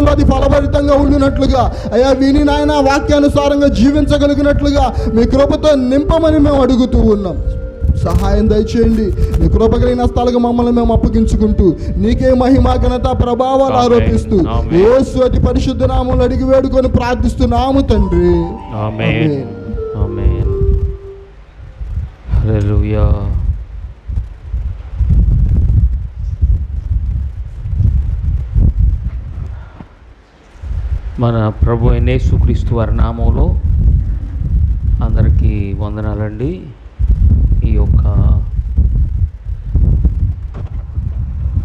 జీవితంలో అది ఫలభరితంగా ఉండినట్లుగా అయ్యా విని నాయన వాక్యానుసారంగా జీవించగలిగినట్లుగా మీ కృపతో నింపమని మేము అడుగుతూ ఉన్నాం. సహాయం దయచేయండి. మీ కృప కలిగిన స్థలాలకు మమ్మల్ని మేము అప్పగించుకుంటూ నీకే మహిమ ఘనత ప్రభావాలు ఆరోపిస్తూ యేసు అతి పరిశుద్ధ నామములో అడిగి వేడుకొని ప్రార్థిస్తున్నాము తండ్రి. ఆమేన్. ఆమేన్. హల్లెలూయా. మన ప్రభు అయిన యేసుక్రీస్తు వారి నామంలో అందరికీ వందనాలండి. ఈ యొక్క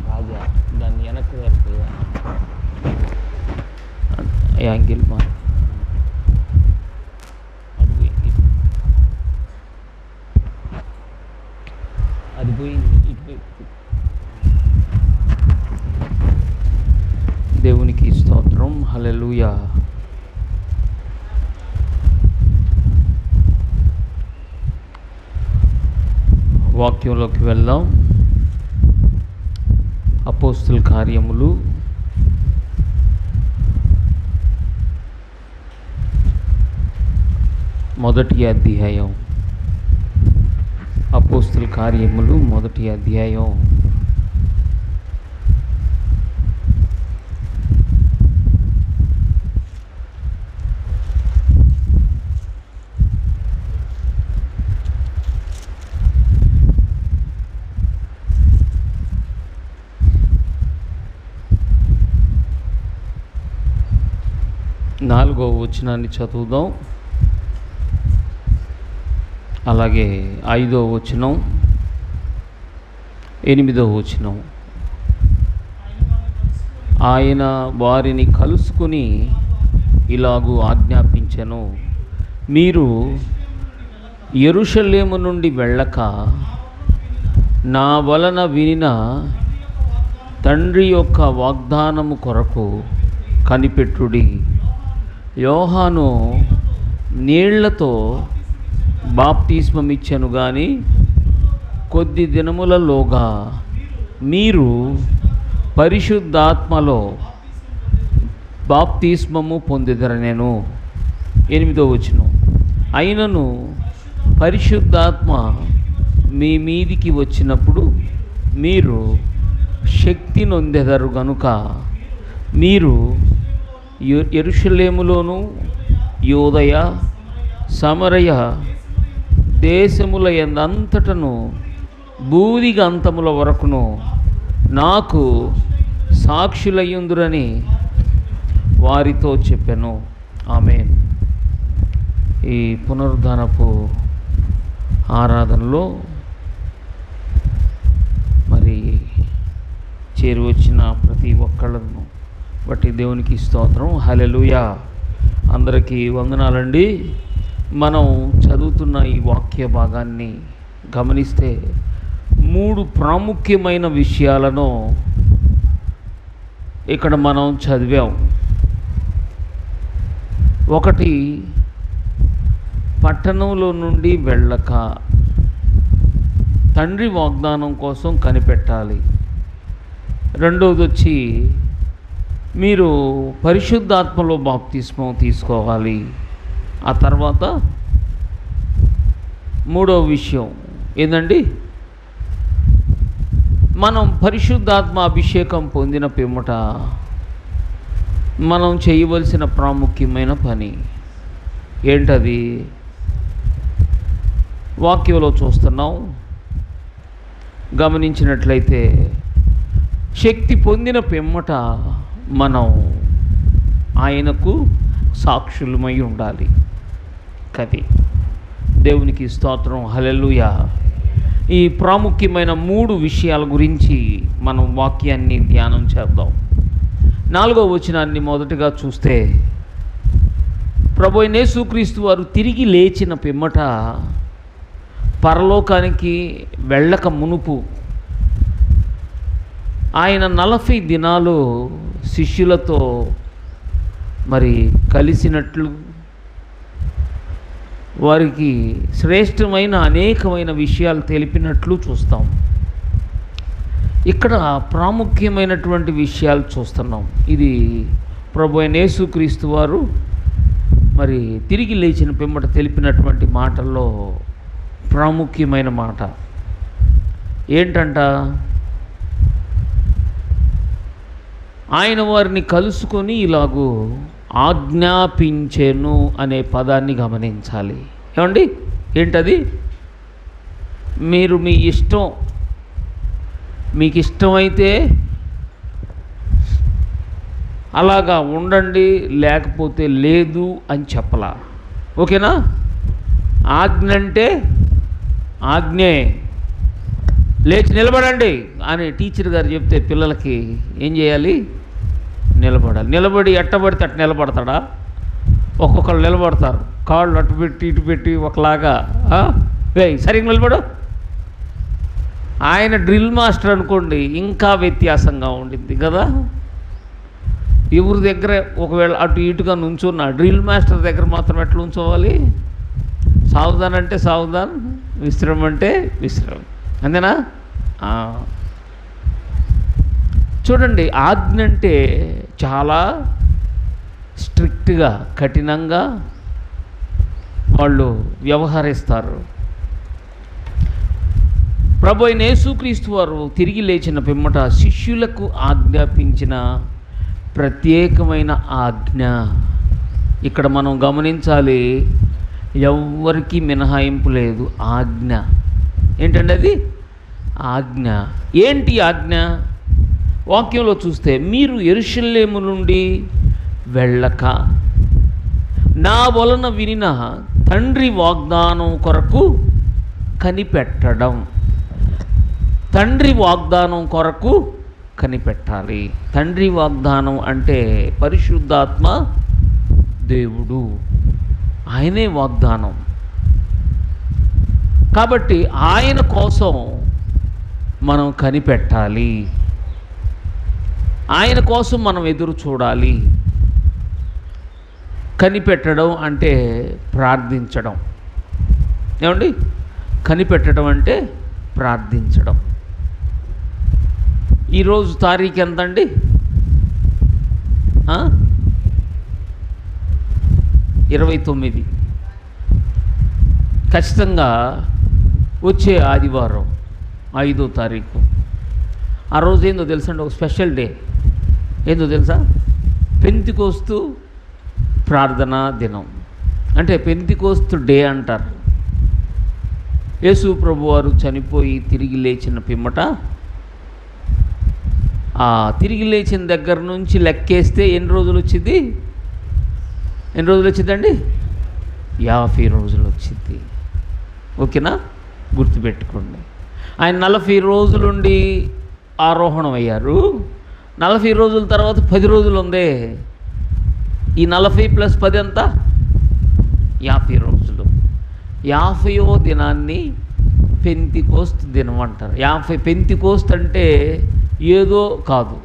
రాజా దాన్ని వెనక్కి వేరుగా యాంగిల్ మా అది పోయింది ఇటు. దేవునికి స్తోత్రం. హల్లెలూయా. వాక్యంలోకి వెళ్దాం. అపోస్తుల కార్యములు 1వ అధ్యాయం. అపోస్తుల కార్యములు 1వ అధ్యాయం 4వ వచనాన్ని చదువుదాం. అలాగే 5వ వచనం, 8వ వచనం. ఆయన వారిని కలుసుకుని ఇలాగూ ఆజ్ఞాపించెను, మీరు యెరూషలేము నుండి వెళ్ళక నా వలన వినిన తండ్రి యొక్క వాగ్దానము కొరకు కనిపెట్టుడి. యోహాను నీళ్లతో బాప్తిస్మమిచ్చెను గాని కొద్ది దినములలోగా మీరు పరిశుద్ధాత్మలో బాప్తిస్మము పొందెదరనెను. 8వ వచనం. అయినను పరిశుద్ధాత్మ మీ మీదికి వచ్చినప్పుడు మీరు శక్తి నొందెదరు గనుక మీరు యెరూషలేములోను యూదయ సమరయ దేశముల యందంతటను బూదిగ అంతముల వరకును నాకు సాక్షులయ్యుందురని వారితో చెప్పెను. ఆమేన్. ఈ పునరుద్ధానపు ఆరాధనలో మరి చేరి వచ్చిన ప్రతి ఒక్కళ్ళను బట్టి దేవునికి స్తోత్రం. హల్లెలూయా. అందరికీ వందనాలండి. మనం చదువుతున్న ఈ వాక్య భాగాన్ని గమనిస్తే 3 ప్రాముఖ్యమైన విషయాలను ఇక్కడ మనం చదివాం. ఒకటి, పట్టణంలో నుండి వెళ్ళక తండ్రి వాగ్దానం కోసం కనిపెట్టాలి. రెండవది వచ్చి మీరు పరిశుద్ధాత్మలో బాప్తిస్మం తీసుకోవాలి. ఆ తర్వాత 3వ విషయం ఏందండి, మనం పరిశుద్ధాత్మ అభిషేకం పొందిన పిమ్మట మనం చేయవలసిన ప్రాముఖ్యమైన పని ఏంటది? వాక్యంలో చూస్తున్నాం. గమనించినట్లయితే శక్తి పొందిన పిమ్మట మనం ఆయనకు సాక్షులమై ఉండాలి. కది దేవునికి స్తోత్రం. హల్లెలూయా. ఈ ప్రాముఖ్యమైన 3 విషయాల గురించి మనం వాక్యాన్ని ధ్యానం చేద్దాం. 4వ వచనాన్ని మొదటగా చూస్తే, ప్రభువైన యేసుక్రీస్తు వారు తిరిగి లేచిన పిమ్మట పరలోకానికి వెళ్ళక మునుపు ఆయన 40 దినాలు శిష్యులతో మరి కలిసినట్లు, వారికి శ్రేష్టమైన అనేకమైన విషయాలు తెలిపినట్లు చూస్తాం. ఇక్కడ ప్రాముఖ్యమైనటువంటి విషయాలు చూస్తున్నాం. ఇది ప్రభు అయిన యేసుక్రీస్తు వారు మరి తిరిగి లేచిన పిమ్మట తెలిపినటువంటి మాటల్లో ప్రాముఖ్యమైన మాట ఏంటంట, ఆయన వారిని కలుసుకొని ఇలాగూ ఆజ్ఞాపించెను అనే పదాన్ని గమనించాలి. ఏమండి, ఏంటది? మీరు మీకు ఇష్టమైతే అలాగా ఉండండి, లేకపోతే లేదు అని చెప్పలా. ఓకేనా? ఆజ్ఞ అంటే ఆజ్ఞే. లేచి నిలబడండి అని టీచర్ గారు చెప్తే పిల్లలకి ఏం చేయాలి? నిలబడాలి. నిలబడి ఎట్టబడితే అట్టు నిలబడతాడా? ఒక్కొక్కరు నిలబడతారు, కాళ్ళు అటు పెట్టి ఇటు పెట్టి ఒకలాగా. సరిగ్గా నిలబడు. ఆయన డ్రిల్ మాస్టర్ అనుకోండి, ఇంకా వ్యత్యాసంగా ఉండింది కదా. ఎవరి దగ్గర ఒకవేళ అటు ఇటుగా నుంచున్న డ్రిల్ మాస్టర్ దగ్గర మాత్రం ఎట్లా ఉంచోవాలి? సావధాన్ అంటే సావధాన్, విశ్రమం అంటే విశ్రమం. అంతేనా? చూడండి, ఆజ్ఞ అంటే చాలా స్ట్రిక్ట్గా, కఠినంగా వాళ్ళు వ్యవహరిస్తారు. ప్రభు అయిన యేసుక్రీస్తు వారు తిరిగి లేచిన పిమ్మట శిష్యులకు ఆజ్ఞాపించిన ప్రత్యేకమైన ఆజ్ఞ. ఇక్కడ మనం గమనించాలి, ఎవ్వరికీ మినహాయింపు లేదు. ఆజ్ఞ ఏంటండి? అది ఆజ్ఞ. ఏంటి ఆజ్ఞ? వాక్యంలో చూస్తే, మీరు యెరూషలేము నుండి వెళ్ళక నా వలన వినిన తండ్రి వాగ్దానం కొరకు కనిపెట్టడం. తండ్రి వాగ్దానం కొరకు కనిపెట్టాలి. తండ్రి వాగ్దానం అంటే పరిశుద్ధాత్మ దేవుడు, ఆయనే వాగ్దానం. కాబట్టి ఆయన కోసం మనం కనిపెట్టాలి, ఆయన కోసం మనం ఎదురు చూడాలి. కనిపెట్టడం అంటే ప్రార్థించడం. ఏమండి? కనిపెట్టడం అంటే ప్రార్థించడం. ఈరోజు తారీఖు ఎంత అండి? 29. ఖచ్చితంగా వచ్చే ఆదివారం 5వ తారీఖు. ఆ రోజు ఏందో తెలుసండి? ఒక స్పెషల్ డే. ఏందో తెలుసా? పెంతెకోస్తు ప్రార్థనా దినం. అంటే పెంతెకోస్తు డే అంటారు. యేసు ప్రభు వారు చనిపోయి తిరిగి లేచిన పిమ్మట, తిరిగి లేచిన దగ్గర నుంచి లెక్కేస్తే ఎన్ని రోజులు వచ్చింది? ఎన్ని రోజులు వచ్చిందండి? 50 రోజులు వచ్చింది. ఓకేనా? గుర్తుపెట్టుకోండి. ఆయన 40 రోజులుండి ఆరోహణం అయ్యారు. 40 రోజుల తర్వాత 10 రోజులు ఉందే. ఈ 40 + 10 ఎంత? 50 రోజులు. 50వ దినాన్ని పెంతెకోస్తు దినం అంటారు. 50 పెంతెకోస్తు అంటే ఏదో కాదు,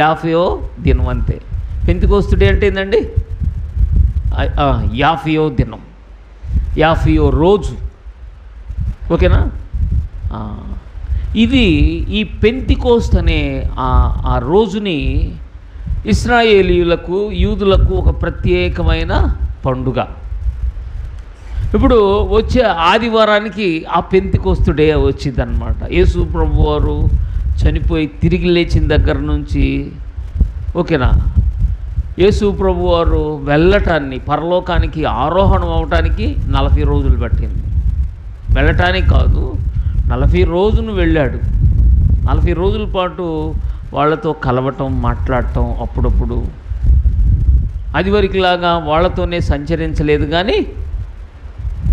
50వ దినం అంతే. పెంతెకోస్తు డే అంటే ఏంటండి? 50వ దినం, 50వ రోజు. ఓకేనా? ఇది ఈ పెంతెకోస్తు అనే ఆ రోజుని ఇశ్రాయేలీయులకు, యూదులకు ఒక ప్రత్యేకమైన పండుగ. ఇప్పుడు వచ్చే ఆదివారానికి ఆ పెంతెకోస్తు డే వచ్చిందనమాట. యేసు ప్రభు వారు చనిపోయి తిరిగి లేచిన దగ్గర నుంచి, ఓకేనా, యేసు ప్రభు వారు వెళ్ళటాన్ని, పరలోకానికి ఆరోహణం అవటానికి 40 రోజులు పట్టింది. వెళ్ళటానికి కాదు, 40 రోజులు వెళ్ళాడు. 40 రోజుల పాటు వాళ్ళతో కలవటం, మాట్లాడటం. అప్పుడప్పుడు అదివరకులాగా వాళ్ళతోనే సంచరించలేదు, కానీ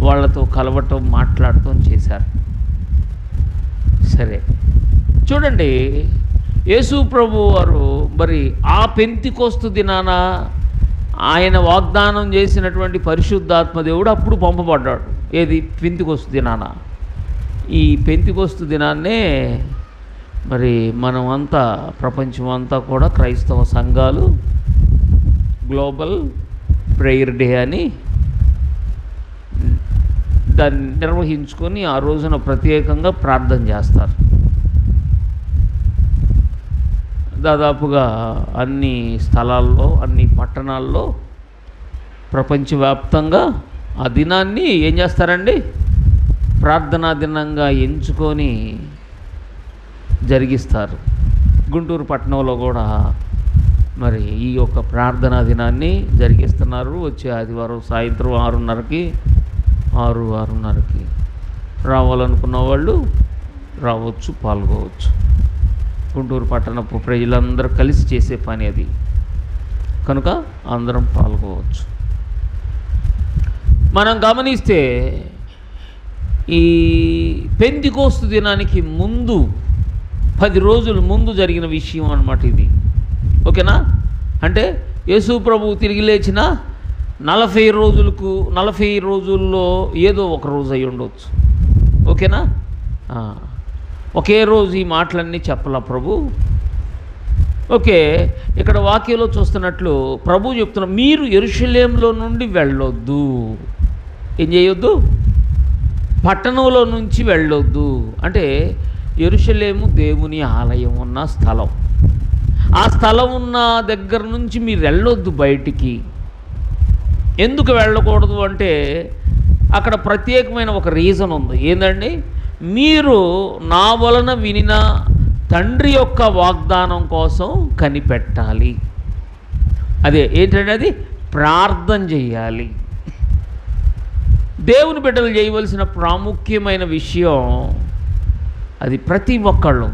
వాళ్ళతో కలవటం, మాట్లాడటం చేశారు. సరే, చూడండి, యేసు ప్రభు వారు మరి ఆ పెంతెకోస్తు దినాన ఆయన వాగ్దానం చేసినటువంటి పరిశుద్ధాత్మ దేవుడు అప్పుడు పంపబడ్డాడు. ఏది? పెంతెకోస్తు దినాన. ఈ పెంతెకోస్తు దినాన్నే మరి మనం అంతా, ప్రపంచం అంతా కూడా క్రైస్తవ సంఘాలు గ్లోబల్ ప్రేయర్ డే అని దాన్ని నిర్వహించుకొని ఆ రోజున ప్రత్యేకంగా ప్రార్థన చేస్తారు. దాదాపుగా అన్ని స్థలాల్లో, అన్ని పట్టణాల్లో ప్రపంచవ్యాప్తంగా ఆ దినాన్ని ఏం చేస్తారండి? ప్రార్థనా దినంగా ఎంచుకొని జరిగిస్తారు. గుంటూరు పట్టణంలో కూడా మరి ఈ యొక్క ప్రార్థనా దినాన్ని జరిగిస్తున్నారు. వచ్చే ఆదివారం సాయంత్రం 6:30కి 6:30కి రావాలనుకున్న వాళ్ళు రావచ్చు, పాల్గొవచ్చు. గుంటూరు పట్టణపు ప్రజలందరూ కలిసి చేసే పని అది కనుక అందరం పాల్గొవచ్చు. మనం గమనిస్తే ఈ పెంతెకోస్తు దినానికి ముందు 10 రోజుల ముందు జరిగిన విషయం అన్నమాట ఇది. ఓకేనా? అంటే యేసు ప్రభువు తిరిగి లేచిన 40 రోజుల్లో ఏదో ఒక రోజు అయి ఉండవచ్చు. ఓకేనా? ఒకే రోజు ఈ మాటలన్నీ చెప్పలా ప్రభు. ఓకే, ఇక్కడ వాక్యంలో చూస్తున్నట్లు ప్రభు చెప్తున్నా, మీరు యెరూషలేములో నుండి వెళ్ళొద్దు. ఏం చేయొద్దు? పట్టణంలో నుంచి వెళ్ళొద్దు. అంటే యెరూషలేము దేవుని ఆలయం ఉన్న స్థలం. ఆ స్థలం ఉన్న దగ్గర నుంచి మీరు వెళ్ళొద్దు బయటికి. ఎందుకు వెళ్ళకూడదు అంటే అక్కడ ప్రత్యేకమైన ఒక రీజన్ ఉంది. ఏంటండి? మీరు నా వలన వినిన తండ్రి యొక్క వాగ్దానం కోసం కనిపెట్టాలి. అదే ఏంటంటే అది ప్రార్థన చేయాలి. దేవుని బిడ్డలు చేయవలసిన ప్రాముఖ్యమైన విషయం అది. ప్రతి ఒక్కళ్ళు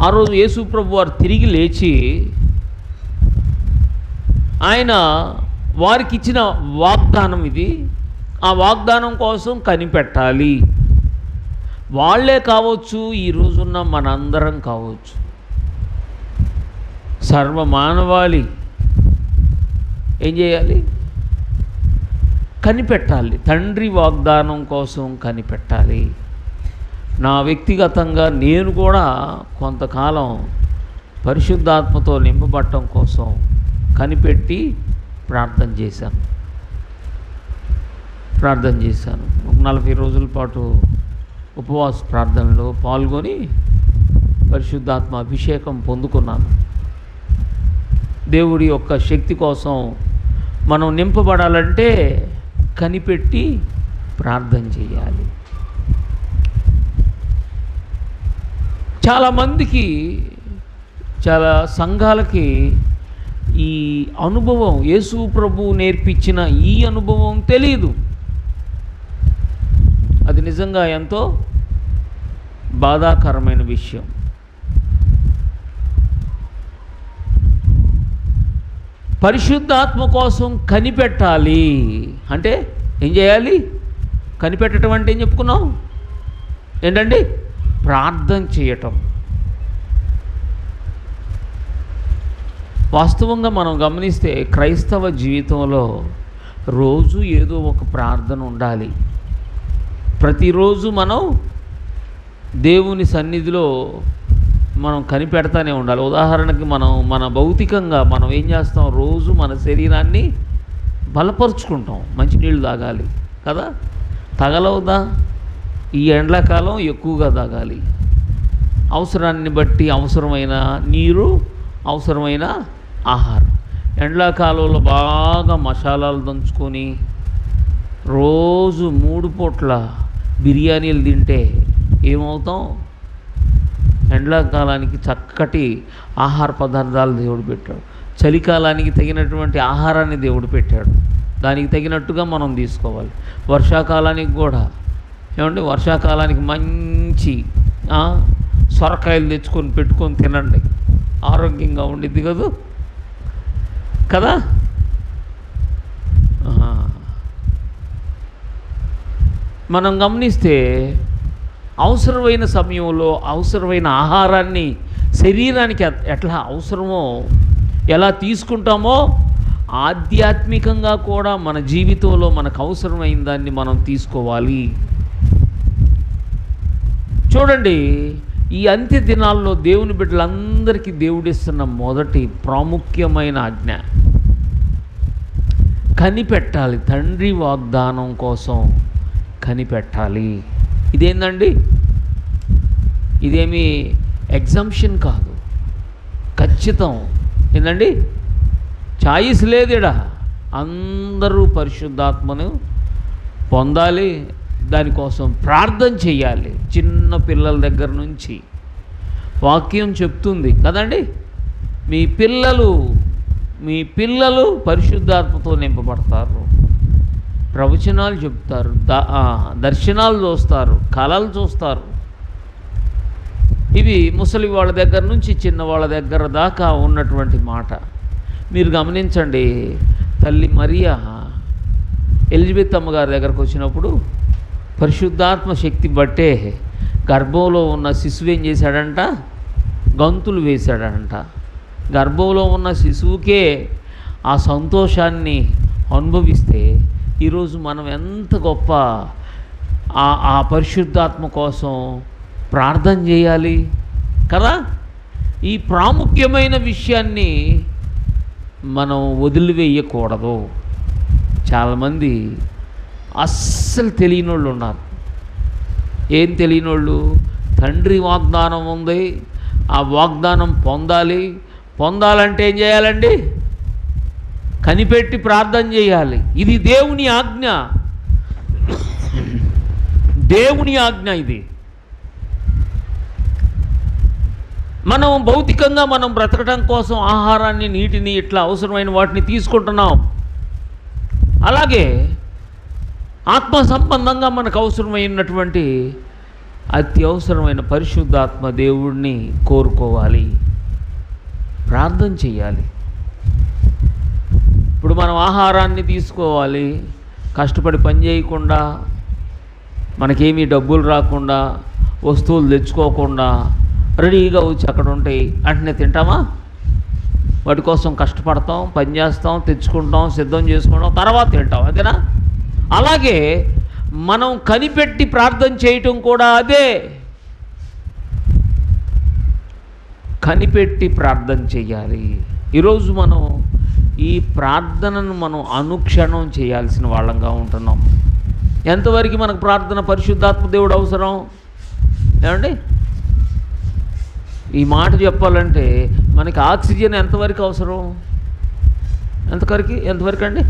ఆ రోజు యేసు ప్రభు వారు తిరిగి లేచి ఆయన వారికి ఇచ్చిన వాగ్దానం ఇది. ఆ వాగ్దానం కోసం కనిపెట్టాలి. వాళ్ళే కావచ్చు, ఈ రోజున్న మనందరం కావచ్చు, సర్వమానవాళి ఏం చేయాలి? కనిపెట్టాలి. తండ్రి వాగ్దానం కోసం కనిపెట్టాలి. నా వ్యక్తిగతంగా నేను కూడా కొంతకాలం పరిశుద్ధాత్మతో నింపబడటం కోసం కనిపెట్టి ప్రార్థన చేశాను. 40 రోజుల పాటు ఉపవాస ప్రార్థనలో పాల్గొని పరిశుద్ధాత్మ అభిషేకం పొందుకున్నాను. దేవుడి యొక్క శక్తి కోసం మనం నింపబడాలంటే కనిపెట్టి ప్రార్థన చేయాలి. చాలామందికి, చాలా సంఘాలకి ఈ అనుభవం, యేసు ప్రభువు నేర్పించిన ఈ అనుభవం తెలియదు. అది నిజంగా ఎంతో బాధాకరమైన విషయం. పరిశుద్ధాత్మ కోసం కనిపెట్టాలి అంటే ఏం చేయాలి? కనిపెట్టడం అంటే ఏం చెప్పుకున్నాం? ఏంటండి? ప్రార్థన చేయటం. వాస్తవంగా మనం గమనిస్తే క్రైస్తవ జీవితంలో రోజు ఏదో ఒక ప్రార్థన ఉండాలి. ప్రతిరోజు మనం దేవుని సన్నిధిలో మనం కనిపెడతానే ఉండాలి. ఉదాహరణకి మన భౌతికంగా మనం ఏం చేస్తాం? రోజు మన శరీరాన్ని బలపరుచుకుంటాం. మంచినీళ్ళు తాగాలి కదా, తగలవుదా? ఈ ఎండాకాలం ఎక్కువగా తాగాలి. అవసరాన్ని బట్టి అవసరమైన నీరు, అవసరమైన ఆహారం. ఎండాకాలంలో బాగా మసాలాలు దంచుకొని రోజు 3 పూట్ల బిర్యానీలు తింటే ఏమవుతాం? ఎండాకాలానికి చక్కటి ఆహార పదార్థాలు దేవుడు పెట్టాడు. చలికాలానికి తగినటువంటి ఆహారాన్ని దేవుడు పెట్టాడు. దానికి తగినట్టుగా మనం తీసుకోవాలి. వర్షాకాలానికి కూడా ఏమండి? వర్షాకాలానికి మంచి సొరకాయలు తెచ్చుకొని పెట్టుకొని తినండి, ఆరోగ్యంగా ఉండిద్ది కదా. మనం గమనిస్తే అవసరమైన సమయంలో అవసరమైన ఆహారాన్ని శరీరానికి ఎట్లా అవసరమో ఎలా తీసుకుంటామో ఆధ్యాత్మికంగా కూడా మన జీవితంలో మనకు అవసరమైన దాన్ని మనం తీసుకోవాలి. చూడండి, ఈ అంత్య దినాల్లో దేవుని బిడ్డలందరికీ దేవుడిస్తున్న మొదటి ప్రాముఖ్యమైన ఆజ్ఞ కనిపెట్టాలి. తండ్రి వాగ్దానం కోసం కనిపెట్టాలి. ఇదేందండి? ఇదేమి ఎగ్జంప్షన్ కాదు. ఖచ్చితం. ఏంటండి, ఛాయిస్ లేదిడా. అందరూ పరిశుద్ధాత్మను పొందాలి, దానికోసం ప్రార్థన చేయాలి. చిన్న పిల్లల దగ్గర నుంచి వాక్యం చెప్తుంది కదండి, మీ పిల్లలు పరిశుద్ధాత్మతో నింపబడతారు, ప్రవచనాలు చెప్తారు, దర్శనాలు చూస్తారు, కళలు చూస్తారు. ఇవి ముసలి వాళ్ళ దగ్గర నుంచి చిన్న వాళ్ళ దగ్గర దాకా ఉన్నటువంటి మాట. మీరు గమనించండి, తల్లి మరియా ఎలిజబెత్ అమ్మగారి దగ్గరకు వచ్చినప్పుడు పరిశుద్ధాత్మ శక్తి బట్టే గర్భంలో ఉన్న శిశువు ఏం చేశాడంట, గంతులు వేశాడంట. గర్భంలో ఉన్న శిశువుకే ఆ సంతోషాన్ని అనుభవిస్తే ఈరోజు మనం ఎంత గొప్ప ఆ పరిశుద్ధాత్మ కోసం ప్రార్థన చేయాలి కదా. ఈ ప్రాముఖ్యమైన విషయాన్ని మనం వదిలివేయకూడదు. చాలామంది అస్సలు తెలియని వాళ్ళు ఉన్నారు. ఏం తెలియని వాళ్ళు? తండ్రి వాగ్దానం ఉంది, ఆ వాగ్దానం పొందాలంటే ఏం చేయాలండి? కనిపెట్టి ప్రార్థన చేయాలి. ఇది దేవుని ఆజ్ఞ, దేవుని ఆజ్ఞ ఇది. మనం భౌతికంగా మనం బ్రతకడం కోసం ఆహారాన్ని, నీటిని, ఇట్లా అవసరమైన వాటిని తీసుకుంటున్నాం. అలాగే ఆత్మ సంబంధంగా మనకు అవసరమైనటువంటి అత్యవసరమైన పరిశుద్ధాత్మ దేవుడిని కోరుకోవాలి, ప్రార్థన చేయాలి. ఇప్పుడు మనం ఆహారాన్ని తీసుకోవాలి, కష్టపడి పని చేయకుండా, మనకేమీ డబ్బులు రాకుండా, వస్తువులు తెచ్చుకోకుండా రెడీగా వచ్చి అక్కడ ఉంటాయి, వెంటనే తింటామా? వాటి కోసం కష్టపడతాం, పని చేస్తాం, తెచ్చుకుంటాం, సిద్ధం చేసుకుంటాం, తర్వాత తింటాం, అదేనా? అలాగే మనం కనిపెట్టి ప్రార్థన చేయటం కూడా అదే. కనిపెట్టి ప్రార్థన చేయాలి. ఈరోజు మనం ఈ ప్రార్థనను మనం అనుక్షణం చేయాల్సిన వాళ్ళంగా ఉంటున్నాం. ఎంతవరకు మనకు ప్రార్థన, పరిశుద్ధాత్మ దేవుడు అవసరం ఏమండి? ఈ మాట చెప్పాలంటే మనకి ఆక్సిజన్ ఎంతవరకు అవసరం? ఎంతవరకు అండి?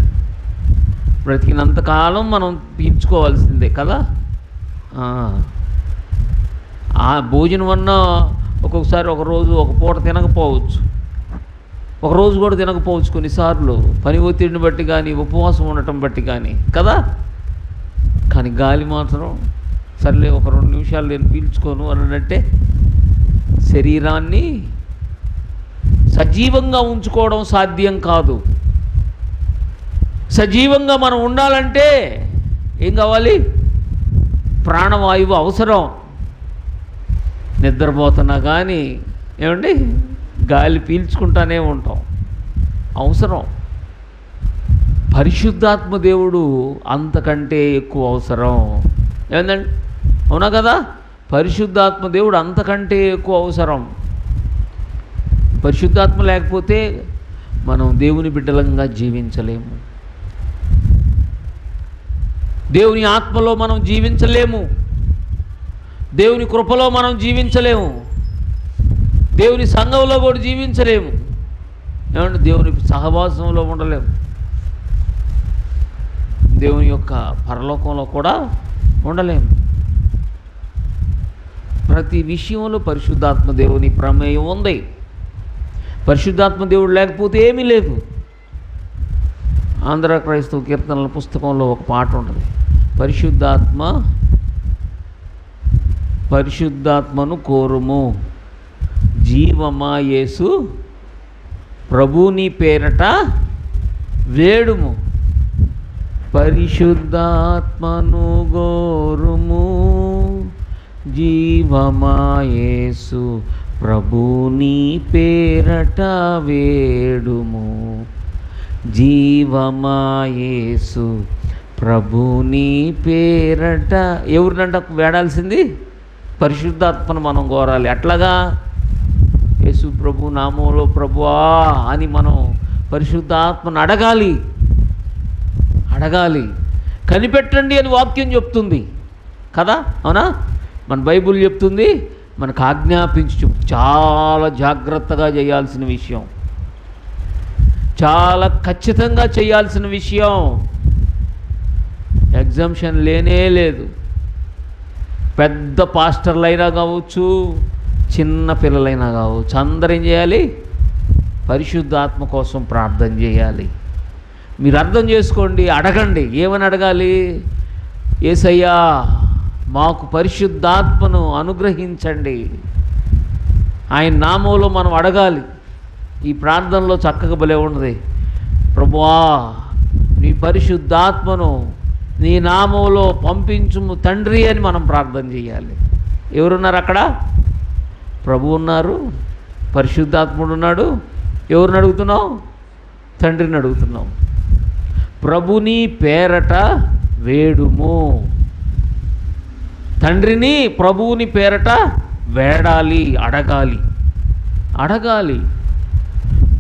బ్రతికినంతకాలం మనం పీల్చుకోవాల్సిందే కదా. ఆ భోజనం అన్నా ఒక్కొక్కసారి ఒకరోజు ఒక పూట తినకపోవచ్చు, ఒకరోజు కూడా తినకపోవచ్చు, కొన్నిసార్లు పని ఒత్తిడిని బట్టి కానీ, ఉపవాసం ఉండటం బట్టి కానీ కదా. కానీ గాలి మాత్రం సర్లే ఒక 2 నిమిషాలు నేను పీల్చుకోను అనంటే శరీరాన్ని సజీవంగా ఉంచుకోవడం సాధ్యం కాదు. సజీవంగా మనం ఉండాలంటే ఏం కావాలి? ప్రాణవాయువు అవసరం. నిద్రపోతున్నా కానీ ఏమండి గాలి పీల్చుకుంటానే ఉంటాం, అవసరం. పరిశుద్ధాత్మ దేవుడు అంతకంటే ఎక్కువ అవసరం. ఏందండి? అవునా కదా? పరిశుద్ధాత్మ దేవుడు అంతకంటే ఎక్కువ అవసరం. పరిశుద్ధాత్మ లేకపోతే మనం దేవుని బిడ్డలంగా జీవించలేము. దేవుని ఆత్మలో మనం జీవించలేము, దేవుని కృపలో మనం జీవించలేము, దేవుని సంఘంలో కూడా జీవించలేము. ఏమంటే దేవుని సహవాసంలో ఉండలేము, దేవుని యొక్క పరలోకంలో కూడా ఉండలేము. ప్రతి విషయంలో పరిశుద్ధాత్మ దేవుని ప్రమేయం ఉంది. పరిశుద్ధాత్మ దేవుడు లేకపోతే ఏమీ లేదు. ఆంధ్ర క్రైస్తవ కీర్తనల పుస్తకంలో ఒక పాట ఉంటుంది, పరిశుద్ధాత్మను కోరుము, జీవమా యేసు ప్రభుని పేరట వేడుము. పరిశుద్ధాత్మను గోరుము, జీవమా యేసు ప్రభుని పేరట వేడుము. జీవమా యేసు ప్రభుని పేరట. ఎవరినంట వేడాల్సింది? పరిశుద్ధాత్మను మనం కోరాలి. అట్లాగా యేసు ప్రభు నామంలో ప్రభువా అని మనం పరిశుద్ధాత్మను అడగాలి. కనిపెట్టండి అని వాక్యం చెప్తుంది కదా. అవునా? మన బైబుల్ చెప్తుంది మనకు ఆజ్ఞాపించి చాలా జాగ్రత్తగా చేయాల్సిన విషయం, చాలా ఖచ్చితంగా చేయాల్సిన విషయం. ఎగ్జామ్షన్ లేనే లేదు. పెద్ద పాస్టర్లైనా కావచ్చు, చిన్న పిల్లలైనా కావచ్చు, అందరూ ఏం చేయాలి? పరిశుద్ధాత్మ కోసం ప్రార్థన చేయాలి. మీరు అర్థం చేసుకోండి, అడగండి. ఏమని అడగాలి? యేసయ్యా మాకు పరిశుద్ధాత్మను అనుగ్రహించండి. ఆయన నామంలో మనం అడగాలి. ఈ ప్రార్థనలో చక్కగా భలే ఉన్నది. ప్రభువా నీ పరిశుద్ధాత్మను నీ నామంలో పంపించుము తండ్రి అని మనం ప్రార్థన చేయాలి. ఎవరున్నారు అక్కడ? ప్రభు ఉన్నారు, పరిశుద్ధాత్ముడు ఉన్నాడు. ఎవరిని అడుగుతున్నావు? తండ్రిని అడుగుతున్నావు. ప్రభుని పేరట వేడుము. తండ్రిని ప్రభువుని పేరట వేడాలి, అడగాలి.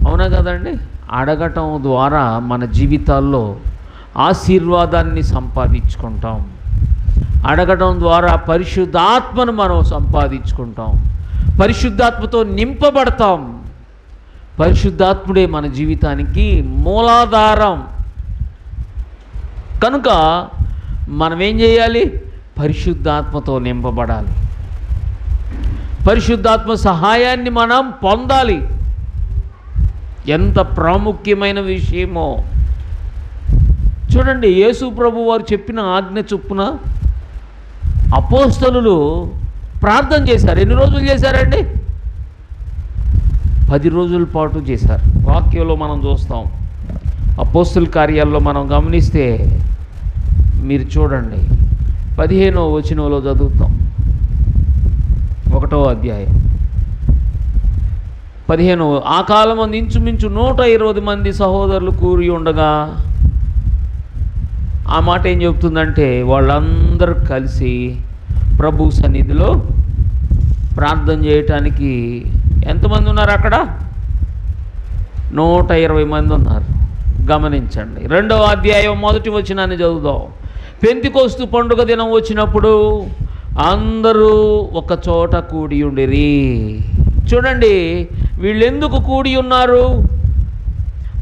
అవునా కదండి? అడగటం ద్వారా మన జీవితాల్లో ఆశీర్వాదాన్ని సంపాదించుకుంటాం. అడగటం ద్వారా పరిశుద్ధాత్మను మనం సంపాదించుకుంటాం, పరిశుద్ధాత్మతో నింపబడతాం. పరిశుద్ధాత్ముడే మన జీవితానికి మూలాధారం. కనుక మనం ఏం చేయాలి? పరిశుద్ధాత్మతో నింపబడాలి. పరిశుద్ధాత్మ సహాయాన్ని మనం పొందాలి. ఎంత ప్రాముఖ్యమైన విషయమో చూడండి. యేసు ప్రభు వారు చెప్పిన ఆజ్ఞ చొప్పున అపోస్తలులు ప్రార్థన చేశారు. ఎన్ని రోజులు చేశారండి? 10 రోజుల పాటు చేశారు. వాక్యంలో మనం చూస్తాం. అపోస్తల కార్యాల్లో మనం గమనిస్తే మీరు చూడండి, 15వ వచనంలో చదువుతాం. 1వ అధ్యాయం 15వ. ఆ కాలం ఇంచుమించు 120 మంది సహోదరులు కూరి ఉండగా, ఆ మాట ఏం చెబుతుందంటే వాళ్ళందరూ కలిసి ప్రభు సన్నిధిలో ప్రార్థన చేయటానికి ఎంతమంది ఉన్నారు అక్కడ? 120 మంది ఉన్నారు. గమనించండి. 2వ అధ్యాయం 1వ వచనాన్ని చదువుదాం. పెంతెకొస్తు పండుగ దినం వచ్చినప్పుడు అందరూ ఒక చోట కూడి ఉండిరి. చూడండి, వీళ్ళు ఎందుకు కూడి ఉన్నారు?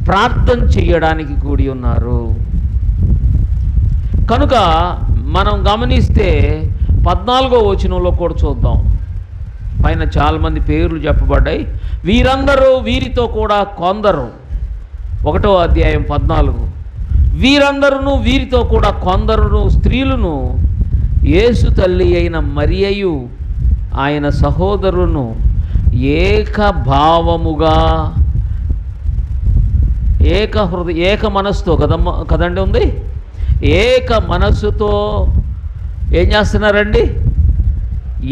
ప్రార్థన చేయడానికి కూడి ఉన్నారు. కనుక మనం గమనిస్తే 14వ వచనంలో కూడా చూద్దాం. పైన చాలామంది పేర్లు చెప్పబడ్డాయి. వీరందరూ, వీరితో కూడా కొందరు. 1వ అధ్యాయం 14. వీరందరూ, వీరితో కూడా కొందరును స్త్రీలను యేసు తల్లి అయిన మరియయు ఆయన సహోదరును ఏకభావముగా ఏక మనస్సుతో కదండి ఉంది. ఏక మనస్సుతో ఏం చేస్తున్నారండి?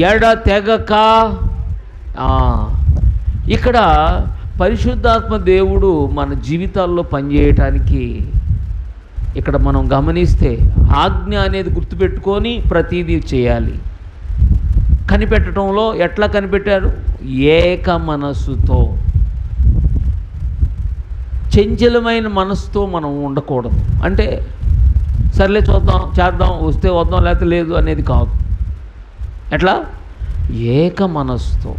ఎడతెగక. ఇక్కడ పరిశుద్ధాత్మ దేవుడు మన జీవితాల్లో పనిచేయటానికి ఇక్కడ మనం గమనిస్తే ఆజ్ఞ అనేది గుర్తుపెట్టుకొని ప్రతీదీ చేయాలి. కనిపెట్టడంలో ఎట్లా కనిపెట్టారు? ఏక మనస్సుతో. చంచలమైన మనస్సుతో మనం ఉండకూడదు. అంటే సర్లే చూద్దాం, చేద్దాం, వస్తే వద్దాం, లేకపోతే లేదు అనేది కాదు. ఎట్లా? ఏక మనస్సుతో.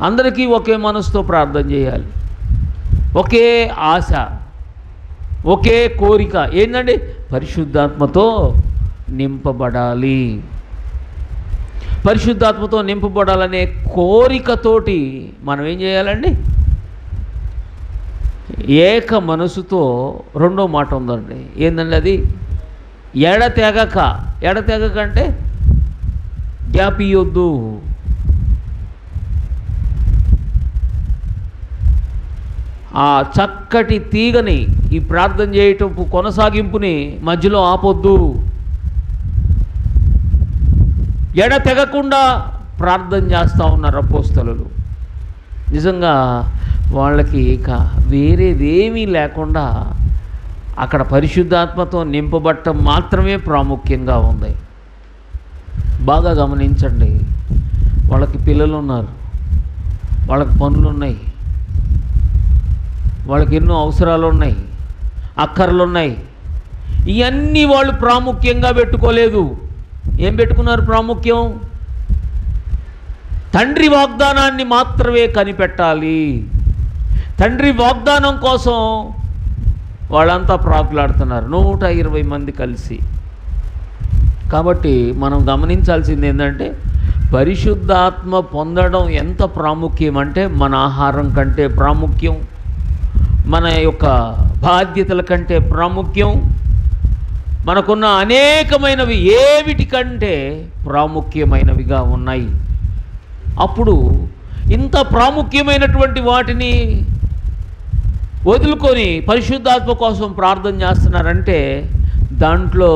అందరికీ ఒకే మనస్సుతో ప్రార్థన చేయాలి. ఒకే ఆశ, ఒకే కోరిక ఏంటండి? పరిశుద్ధాత్మతో నింపబడాలి. పరిశుద్ధాత్మతో నింపబడాలనే కోరికతోటి మనం ఏం చేయాలండి? ఏక మనసుతో. రెండో మాట ఉందండి, ఏందండి అది? ఎడతెగక. ఎడతెగక అంటే గ్యాప్ ఇయ్యొద్దు. ఆ చక్కటి తీగని, ఈ ప్రార్థన చేయటం కొనసాగింపుని మధ్యలో ఆపొద్దు. ఎడతెగకుండా ప్రార్థన చేస్తూ ఉన్నారు అపోస్తలులు. నిజంగా వాళ్ళకి ఇక వేరేదేమీ లేకుండా అక్కడ పరిశుద్ధాత్మతో నింపబట్టం మాత్రమే ప్రాముఖ్యంగా ఉంది. బాగా గమనించండి. వాళ్ళకి పిల్లలు ఉన్నారు, వాళ్ళకి పనులు ఉన్నాయి, వాళ్ళకి ఎన్నో అవసరాలు ఉన్నాయి, అక్కర్లు ఉన్నాయి. ఇవన్నీ వాళ్ళు ప్రాముఖ్యంగా పెట్టుకోలేదు. ఏం పెట్టుకున్నారు ప్రాముఖ్యం? తండ్రి వాగ్దానాన్ని మాత్రమే కనిపెట్టాలి. తండ్రి వాగ్దానం కోసం వాళ్ళంతా ప్రాకులాడుతున్నారు, 120 మంది కలిసి. కాబట్టి మనం గమనించాల్సింది ఏంటంటే, పరిశుద్ధాత్మ పొందడం ఎంత ప్రాముఖ్యం అంటే, మన ఆహారం కంటే ప్రాముఖ్యం, మన యొక్క బాధ్యతల కంటే ప్రాముఖ్యం, మనకున్న అనేకమైనవి ఏవిటి కంటే ప్రాముఖ్యమైనవిగా ఉన్నాయి. అప్పుడు ఇంత ప్రాముఖ్యమైనటువంటి వాటిని వదులుకొని పరిశుద్ధాత్మ కోసం ప్రార్థన చేస్తున్నారంటే, దాంట్లో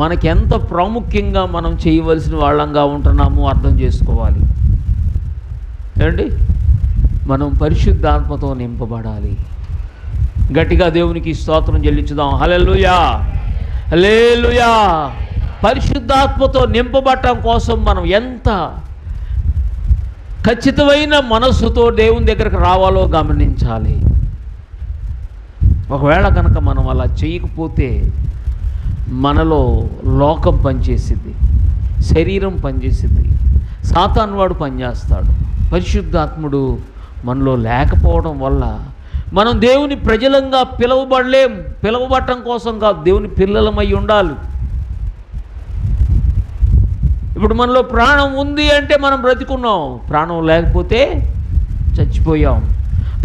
మనకెంత ప్రాముఖ్యంగా మనం చేయవలసిన వాళ్ళంగా ఉంటున్నామో అర్థం చేసుకోవాలి. ఏమండి, మనం పరిశుద్ధాత్మతో నింపబడాలి. గట్టిగా దేవునికి స్తోత్రం చెల్లించుదాం. హల్లెలూయా, హల్లెలూయా. పరిశుద్ధాత్మతో నింపబడటం కోసం మనం ఎంత ఖచ్చితమైన మనస్సుతో దేవుని దగ్గరకు రావాలో గమనించాలి. ఒకవేళ కనుక మనం అలా చేయకపోతే మనలో లోకం పనిచేసిద్ది, శరీరం పనిచేసిద్ది, సాతాను వాడు పనిచేస్తాడు. పరిశుద్ధాత్ముడు మనలో లేకపోవడం వల్ల మనం దేవుని ప్రజలంగా పిలువబడలేం. పిలువబడటం కోసం కాదు, దేవుని పిల్లలమై ఉండాలి. ఇప్పుడు మనలో ప్రాణం ఉంది అంటే మనం బ్రతికున్నాం, ప్రాణం లేకపోతే చచ్చిపోయాం.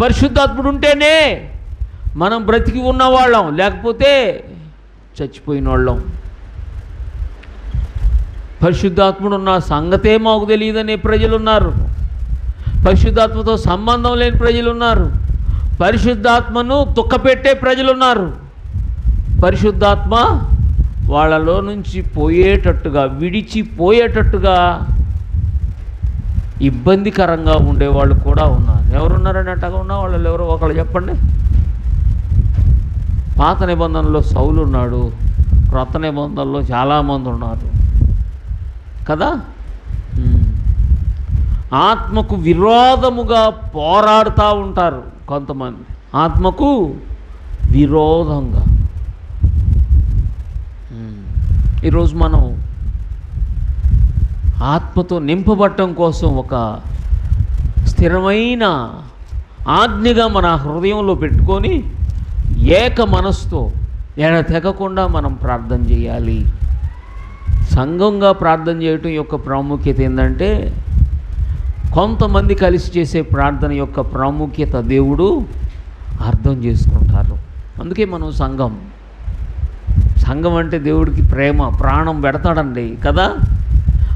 పరిశుద్ధాత్ముడు ఉంటేనే మనం బ్రతికి ఉన్నవాళ్ళం, లేకపోతే చచ్చిపోయిన వాళ్ళం. పరిశుద్ధాత్ముడు ఉన్న సంగతే మాకు తెలియదనే ప్రజలు ఉన్నారు, పరిశుద్ధాత్మతో సంబంధం లేని ప్రజలు ఉన్నారు, పరిశుద్ధాత్మను దుఃఖపెట్టే ప్రజలు ఉన్నారు. పరిశుద్ధాత్మ వాళ్ళలో నుంచి పోయేటట్టుగా, విడిచిపోయేటట్టుగా ఇబ్బందికరంగా ఉండేవాళ్ళు కూడా ఉన్నారు. ఎవరున్నారని అట్టగా ఉన్న వాళ్ళు ఎవరో ఒకళ్ళు చెప్పండి. పాత నిబంధనలో సౌలు ఉన్నాడు, క్రొత్త నిబంధనలో చాలామంది ఉన్నారు కదా. ఆత్మకు విరోధముగా పోరాడుతూ ఉంటారు కొంతమంది, ఆత్మకు విరోధంగా. ఈరోజు మనం ఆత్మతో నింపబడటం కోసం ఒక స్థిరమైన ఆజ్ఞగా మన హృదయంలో పెట్టుకొని ఏక మనసుతో ఎడతెగకుండా మనం ప్రార్థన చేయాలి. సంఘంగా ప్రార్థన చేయటం యొక్క ప్రాముఖ్యత ఏంటంటే, కొంతమంది కలిసి చేసే ప్రార్థన యొక్క ప్రాముఖ్యత దేవుడు అర్థం చేసుకుంటారు. అందుకే మనం సంఘం అంటే దేవుడికి ప్రేమ, ప్రాణం పెడతాడండి కదా.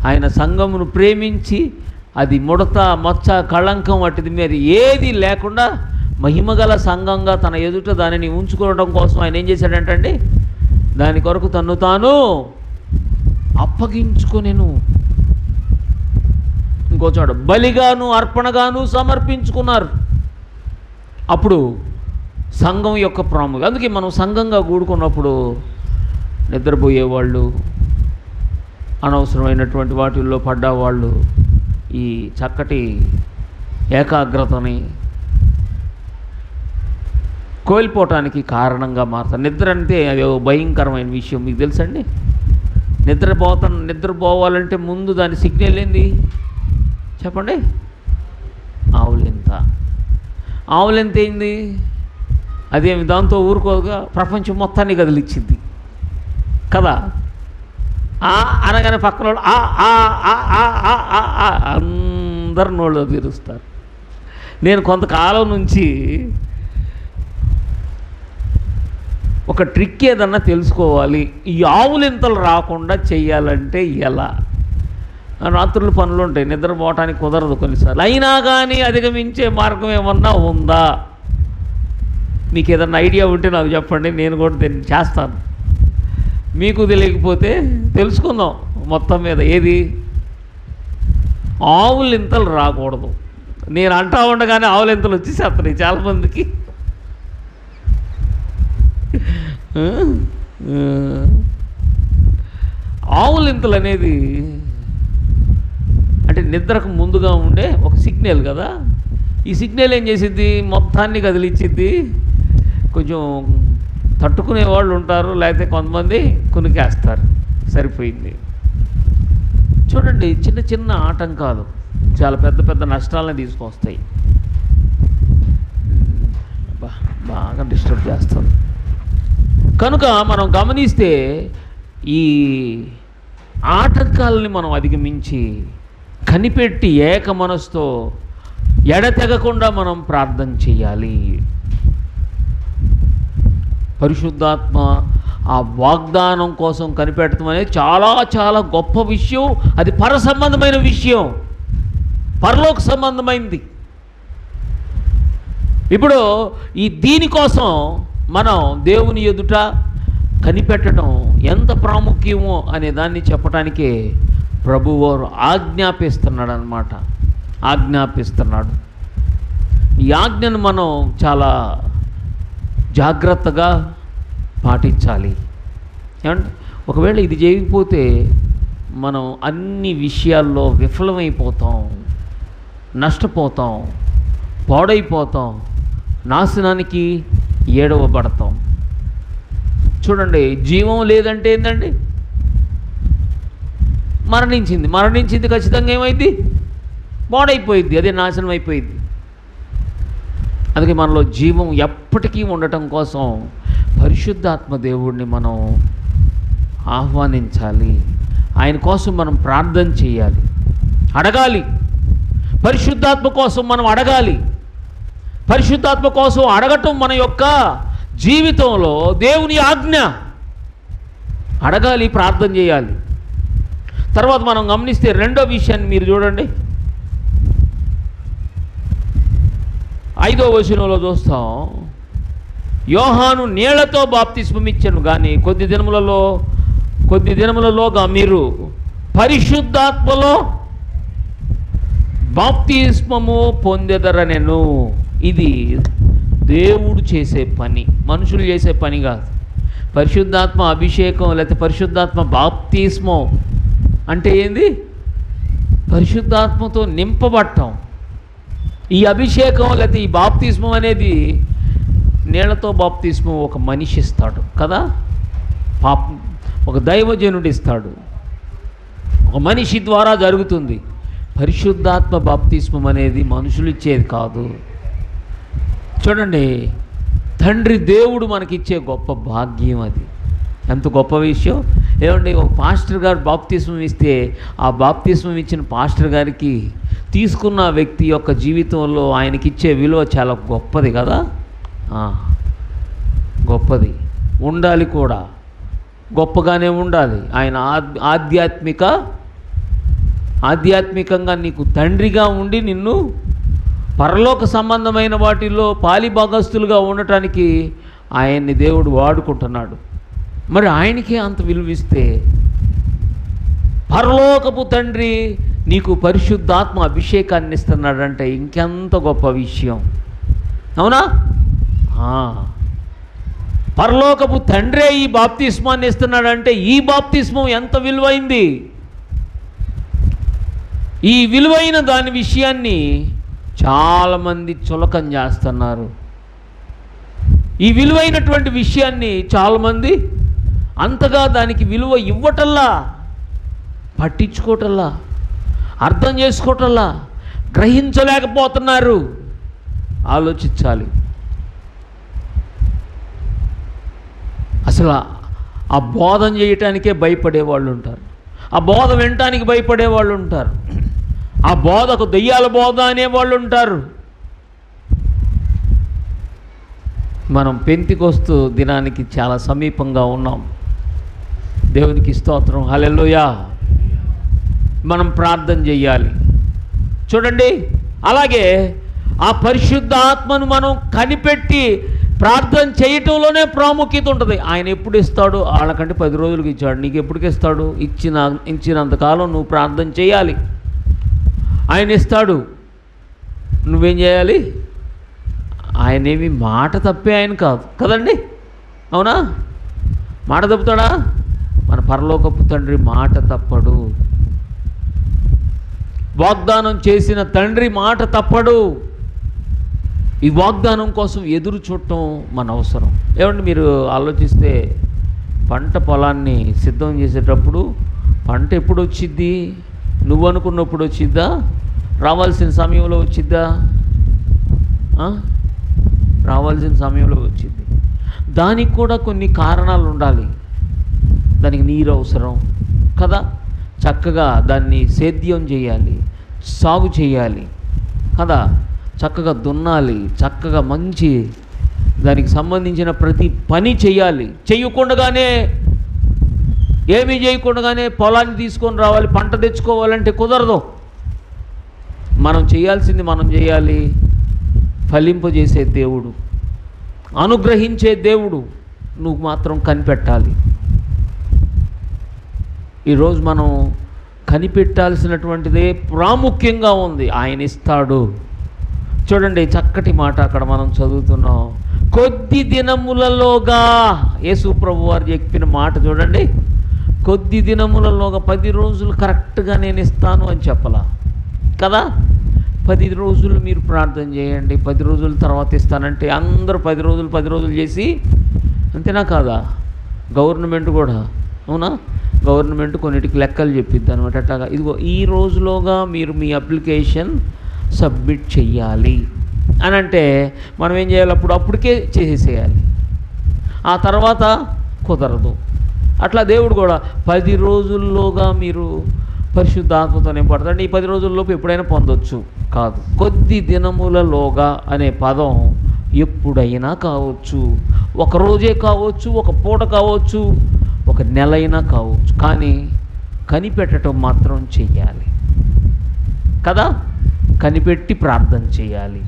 ఆయన సంఘమును ప్రేమించి అది ముడత, మచ్చ, కళంకం వాటిది మీద ఏది లేకుండా మహిమగల సంఘంగా తన ఎదుట దానిని ఉంచుకోవడం కోసం ఆయన ఏం చేశాడంటండి, దాని కొరకు తన్ను తాను అప్పగించుకొనెను. ఇంకో చోట బలిగాను అర్పణగాను సమర్పించుకున్నారు. అప్పుడు సంఘం యొక్క ప్రాముఖ్యత. అందుకే మనం సంఘంగా కూడుకున్నప్పుడు నిద్రపోయేవాళ్ళు, అనవసరమైనటువంటి వాటిల్లో పడ్డవాళ్ళు ఈ చక్కటి ఏకాగ్రతని కోల్పోవటానికి కారణంగా మారుతారు. నిద్ర అంటే అది భయంకరమైన విషయం, మీకు తెలుసండి. నిద్రపోవాలంటే ముందు దాని సిగ్నల్ ఏంది చెప్పండి? ఆవులింత. ఆవులింత ఏంది? అదేమి దాంతో ఊరుకోగా ప్రపంచం మొత్తాన్ని కదిలిచ్చింది కదా. అనగానే పక్కన వాళ్ళు అందరు నోళ్ళు తీరుస్తారు. నేను కొంతకాలం నుంచి ఒక ట్రిక్ ఏదన్నా తెలుసుకోవాలి, ఈ ఆవులింతలు రాకుండా చెయ్యాలంటే ఎలా. రాత్రులు పనులు ఉంటాయి, నిద్రపోవటానికి కుదరదు కొన్నిసార్లు. అయినా కానీ అధిగమించే మార్గం ఏమన్నా ఉందా? మీకు ఏదన్నా ఐడియా ఉంటే నాకు చెప్పండి, నేను కూడా దీన్ని చేస్తాను. మీకు తెలియకపోతే తెలుసుకుందాం. మొత్తం మీద ఏది ఆవులింతలు రాకూడదు. నేను అంటా ఉండగానే ఆవులింతలు వచ్చేసేస్తున్నాయి చాలామందికి. ఆవులింతలు అనేది అంటే నిద్రకు ముందుగా ఉండే ఒక సిగ్నల్ కదా. ఈ సిగ్నల్ ఏం చేసిద్ది? మొత్తాన్ని కదిలిచ్చిద్ది. కొంచెం తట్టుకునే వాళ్ళు ఉంటారు, లేకపోతే కొంతమంది కునికేస్తారు, సరిపోయింది. చూడండి, చిన్న చిన్న ఆటంకాలు చాలా పెద్ద పెద్ద నష్టాలను తీసుకొస్తాయి. బాగా డిస్టర్బ్ చేస్తుంది. కనుక మనం గమనిస్తే ఈ ఆటంకాలని మనం అధిగమించి కనిపెట్టి ఏక మనసుతో ఎడతెగకుండా మనం ప్రార్థన చేయాలి. పరిశుద్ధాత్మ ఆ వాగ్దానం కోసం కనిపెట్టడం అనేది చాలా చాలా గొప్ప విషయం. అది పర సంబంధమైన విషయం, పరలోక సంబంధమైంది. ఇప్పుడు దీనికోసం మనం దేవుని ఎదుట కనిపెట్టడం ఎంత ప్రాముఖ్యమో అనే దాన్ని చెప్పడానికే ప్రభువారు ఆజ్ఞాపిస్తున్నాడు. ఈ ఆజ్ఞను మనం చాలా జాగ్రత్తగా పాటించాలి. ఏమంటే ఒకవేళ ఇది చేయకపోతే మనం అన్ని విషయాల్లో విఫలమైపోతాం, నష్టపోతాం, పాడైపోతాం, నాశనానికి ఏడవబడతాం. చూడండి, జీవం లేదంటే ఏంటండి? మరణించింది ఖచ్చితంగా ఏమైంది? పాడైపోయింది, అదే నాశనం అయిపోయింది. అందుకే మనలో జీవం ఎప్పటికీ ఉండటం కోసం పరిశుద్ధాత్మ దేవుడిని మనం ఆహ్వానించాలి. ఆయన కోసం మనం ప్రార్థన చేయాలి, అడగాలి. పరిశుద్ధాత్మ కోసం మనం అడగాలి. పరిశుద్ధాత్మ కోసం అడగటం మన యొక్క జీవితంలో దేవుని ఆజ్ఞ. అడగాలి, ప్రార్థన చేయాలి. తర్వాత మనం గమనిస్తే రెండో విషయాన్ని మీరు చూడండి. 5వ వచనంలో చూస్తాం, యోహాను నీళ్లతో బాప్తిస్మం ఇచ్చాను కానీ కొద్ది దినములలోగా మీరు పరిశుద్ధాత్మలో బాప్తిస్మము పొందెదరనెను. ఇది దేవుడు చేసే పని, మనుషులు చేసే పని కాదు. పరిశుద్ధాత్మ అభిషేకం లేకపోతే పరిశుద్ధాత్మ బాప్తిస్మం అంటే ఏంది? పరిశుద్ధాత్మతో నింపబడటం. ఈ అభిషేకం లేకపోతే ఈ బాప్తిస్మం అనేది నీళ్లతో బాప్తిస్మం ఒక మనిషి ఇస్తాడు కదా, ఒక దైవజనుడు ఇస్తాడు, ఒక మనిషి ద్వారా జరుగుతుంది. పరిశుద్ధాత్మ బాప్తిస్మం అనేది మనుషులు ఇచ్చేది కాదు. చూడండి, తండ్రి దేవుడు మనకిచ్చే గొప్ప భాగ్యం అది. ఎంత గొప్ప విషయం ఏమండి. ఒక పాస్టర్ గారు బాప్తిస్మం ఇస్తే ఆ బాప్తిస్మం ఇచ్చిన పాస్టర్ గారికి తీసుకున్న వ్యక్తి యొక్క జీవితంలో ఆయనకిచ్చే విలువ చాలా గొప్పది కదా. గొప్పది ఉండాలి కూడా, గొప్పగానే ఉండాలి. ఆయన ఆధ్యాత్మికంగా నీకు తండ్రిగా ఉండి నిన్ను పరలోక సంబంధమైన వాటిల్లో పాలిభాగస్తులుగా ఉండటానికి ఆయన్ని దేవుడు వాడుకుంటున్నాడు. మరి ఆయనకే అంత విలువిస్తే పరలోకపు తండ్రి నీకు పరిశుద్ధాత్మ అభిషేకాన్ని ఇస్తున్నాడంటే ఇంకెంత గొప్ప విషయం, అవునా? పరలోకపు తండ్రే ఈ బాప్తిస్మాన్ని ఇస్తున్నాడంటే ఈ బాప్తిస్మం ఎంత విలువైంది. ఈ విలువైన దాని విషయాన్ని చాలామంది చులకం చేస్తున్నారు. ఈ విలువైనటువంటి విషయాన్ని చాలామంది అంతగా దానికి విలువ ఇవ్వటల్లా, పట్టించుకోవటల్లా, అర్థం చేసుకోవటల్లా, గ్రహించలేకపోతున్నారు. ఆలోచించాలి. అసలు ఆ బోధన చేయటానికే భయపడేవాళ్ళు ఉంటారు, ఆ బోధ వినటానికి భయపడేవాళ్ళు ఉంటారు, ఆ బోధకు దెయ్యాల బోధ అనేవాళ్ళు ఉంటారు. మనం పెంతెకొస్తు దినానికి చాలా సమీపంగా ఉన్నాం. దేవునికి స్తోత్రం, హల్లెలూయా. మనం ప్రార్థన చెయ్యాలి. చూడండి, అలాగే ఆ పరిశుద్ధాత్మను మనం కనిపెట్టి ప్రార్థన చేయటంలోనే ప్రాముఖ్యత ఉంటుంది. ఆయన ఎప్పుడు ఇస్తాడు? వాళ్ళకంటే 10 రోజులకి ఇచ్చాడు, నీకు ఎప్పటికి ఇస్తాడు? ఇచ్చినంతకాలం నువ్వు ప్రార్థన చేయాలి. ఆయన ఇస్తాడు, నువ్వేం చేయాలి? ఆయనేమి మాట తప్పే ఆయన కాదు కదండి, అవునా? మాట తప్పుతాడా? మన పరలోకపు తండ్రి మాట తప్పడు. వాగ్దానం చేసిన తండ్రి మాట తప్పడు. ఈ వాగ్దానం కోసం ఎదురు చూడటం మన అవసరం. ఏమంటే మీరు ఆలోచిస్తే పంట పొలాన్ని సిద్ధం చేసేటప్పుడు పంట ఎప్పుడు వచ్చిద్ది? నువ్వు అనుకున్నప్పుడు వచ్చిద్దా? రావాల్సిన సమయంలో వచ్చిద్దా? రావాల్సిన సమయంలో వచ్చింది. దానికి కూడా కొన్ని కారణాలు ఉండాలి. దానికి నీరు అవసరం కదా, చక్కగా దాన్ని సేద్యం చేయాలి, సాగు చేయాలి కదా, చక్కగా దున్నాలి, చక్కగా మంచి దానికి సంబంధించిన ప్రతి పని చేయాలి. చేయకుండానే, ఏమీ చేయకుండానే పొలాన్ని తీసుకొని రావాలి, పంట తెచ్చుకోవాలంటే కుదరదు. మనం చేయాల్సింది మనం చేయాలి. ఫలింపజేసే దేవుడు, అనుగ్రహించే దేవుడు, నువ్వు మాత్రం కనిపెట్టాలి. ఈరోజు మనం కనిపెట్టాల్సినటువంటిదే ప్రాముఖ్యంగా ఉంది. ఆయన ఇస్తాడు. చూడండి, చక్కటి మాట అక్కడ మనం చదువుతున్నాం. కొద్ది దినములలోగా, యేసు ప్రభు వారు చెప్పిన మాట చూడండి. కొద్ది దినములలోగా, 10 రోజులు కరెక్ట్గా నేను ఇస్తాను అని చెప్పలా కదా. 10 రోజులు మీరు ప్రార్థన చేయండి, 10 రోజుల తర్వాత ఇస్తానంటే అందరూ 10 రోజులు చేసి అంతేనా కాదా? గవర్నమెంట్ కూడా, అవునా, గవర్నమెంట్ కొన్నిటికి లెక్కలు చెప్పిద్ది అనమాట. అట్లాగా ఇదిగో ఈ రోజులోగా మీరు మీ అప్లికేషన్ సబ్మిట్ చెయ్యాలి అని అంటే మనం ఏం చేయాలి? అప్పటికే చేసేసేయాలి. ఆ తర్వాత కుదరదు. అట్లా దేవుడు కూడా 10 రోజుల్లోగా మీరు పరిశుద్ధాత్మతో నింపడతాడు. ఈ 10 రోజుల్లోపు ఎప్పుడైనా పొందొచ్చు కాదు. కొద్ది దినములలోగా అనే పదం ఎప్పుడైనా కావచ్చు, ఒక రోజే కావచ్చు, ఒక పూట కావచ్చు, ఒక నెలైనా కావచ్చు, కానీ కనిపెట్టడం మాత్రం చెయ్యాలి కదా. కనిపెట్టి ప్రార్థన చేయాలి.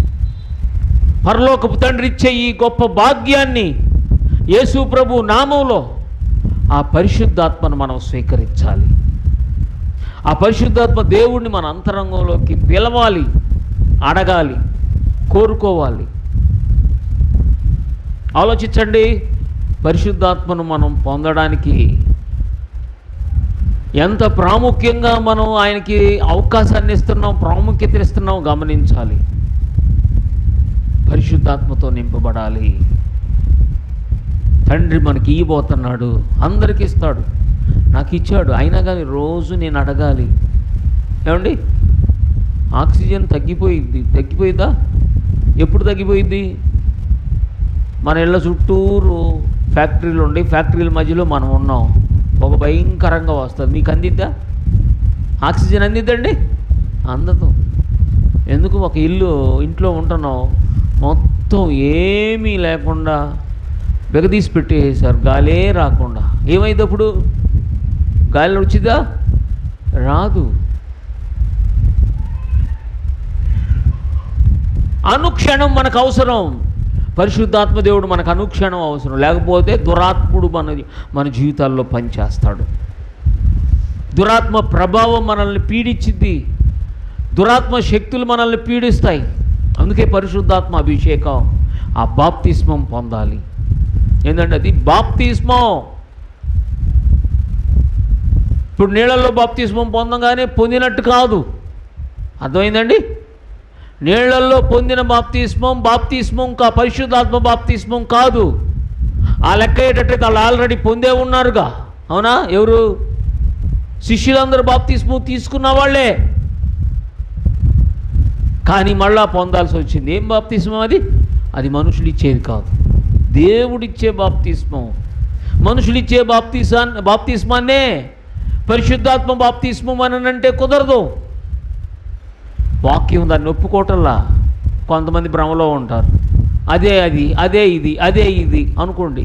పరలోకపు తండ్రి ఇచ్చే ఈ గొప్ప భాగ్యాన్ని యేసు ప్రభు నామంలో ఆ పరిశుద్ధాత్మను మనం స్వీకరించాలి. ఆ పరిశుద్ధాత్మ దేవుణ్ణి మన అంతరంగంలోకి పిలవాలి, అడగాలి, కోరుకోవాలి. ఆలోచించండి, పరిశుద్ధాత్మను మనం పొందడానికి ఎంత ప్రాముఖ్యంగా మనం ఆయనకి అవకాశాన్ని ఇస్తున్నాం, ప్రాముఖ్యత ఇస్తున్నాం గమనించాలి. పరిశుద్ధాత్మతో నింపబడాలి. తండ్రి మనకి ఇవ్వబోతున్నాడు, అందరికీ ఇస్తాడు, నాకు ఇచ్చాడు. అయినా కానీ రోజు నేను అడగాలి. ఏమండి, ఆక్సిజన్ తగ్గిపోయిద్దా? ఎప్పుడు తగ్గిపోయిద్ది? మన ఇళ్ళ చుట్టూరు ఫ్యాక్టరీలు ఉండి, ఫ్యాక్టరీల మధ్యలో మనం ఉన్నాం. ఒక భయంకరంగా వస్తుంది. మీకు అందిద్దా? ఆక్సిజన్ అందిద్దండి? అందదు. ఎందుకు? ఒక ఇంట్లో ఉంటున్నాం, మొత్తం ఏమీ లేకుండా బెగదీసి పెట్టేసారు, గాలే రాకుండా. ఏమైంది అప్పుడు? గాలి వచ్చిందా? రాదు. అనుక్షణం మనకు అవసరం. పరిశుద్ధాత్మ దేవుడు మనకు అనుక్షణం అవసరం. లేకపోతే దురాత్ముడు మన జీవితాల్లో పనిచేస్తాడు. దురాత్మ ప్రభావం మనల్ని పీడించిద్ది. దురాత్మ శక్తులు మనల్ని పీడిస్తాయి. అందుకే పరిశుద్ధాత్మ అభిషేకం, ఆ బాప్తిస్మం పొందాలి. ఏంటంటే అది బాప్తిస్మం. ఇప్పుడు నీళ్ళల్లో బాప్తిస్మం పొందగానే పొందినట్టు కాదు. అర్థమైందండి? నీళ్లల్లో పొందిన బాప్తిస్మం పరిశుద్ధాత్మ బాప్తిస్మం కాదు. ఆ లెక్క ఏంటంటే వాళ్ళు ఆల్రెడీ పొందే ఉన్నారుగా, అవునా? ఎవరు? శిష్యులందరూ బాప్తిస్మం తీసుకున్న వాళ్ళే, కానీ మళ్ళా పొందాల్సి వచ్చింది. ఏం బాప్తిస్మం అది? అది మనుషులు ఇచ్చేది కాదు, దేవుడిచ్చే బాప్తిస్మం. మనుషులు ఇచ్చే బాప్తిస్మాన్నే పరిశుద్ధాత్మ బాప్తిస్మం అని అంటే కుదరదు. వాక్యం దాన్ని ఒప్పుకోవటంలా కొంతమంది భ్రమలో ఉంటారు. అదే ఇది అనుకోండి,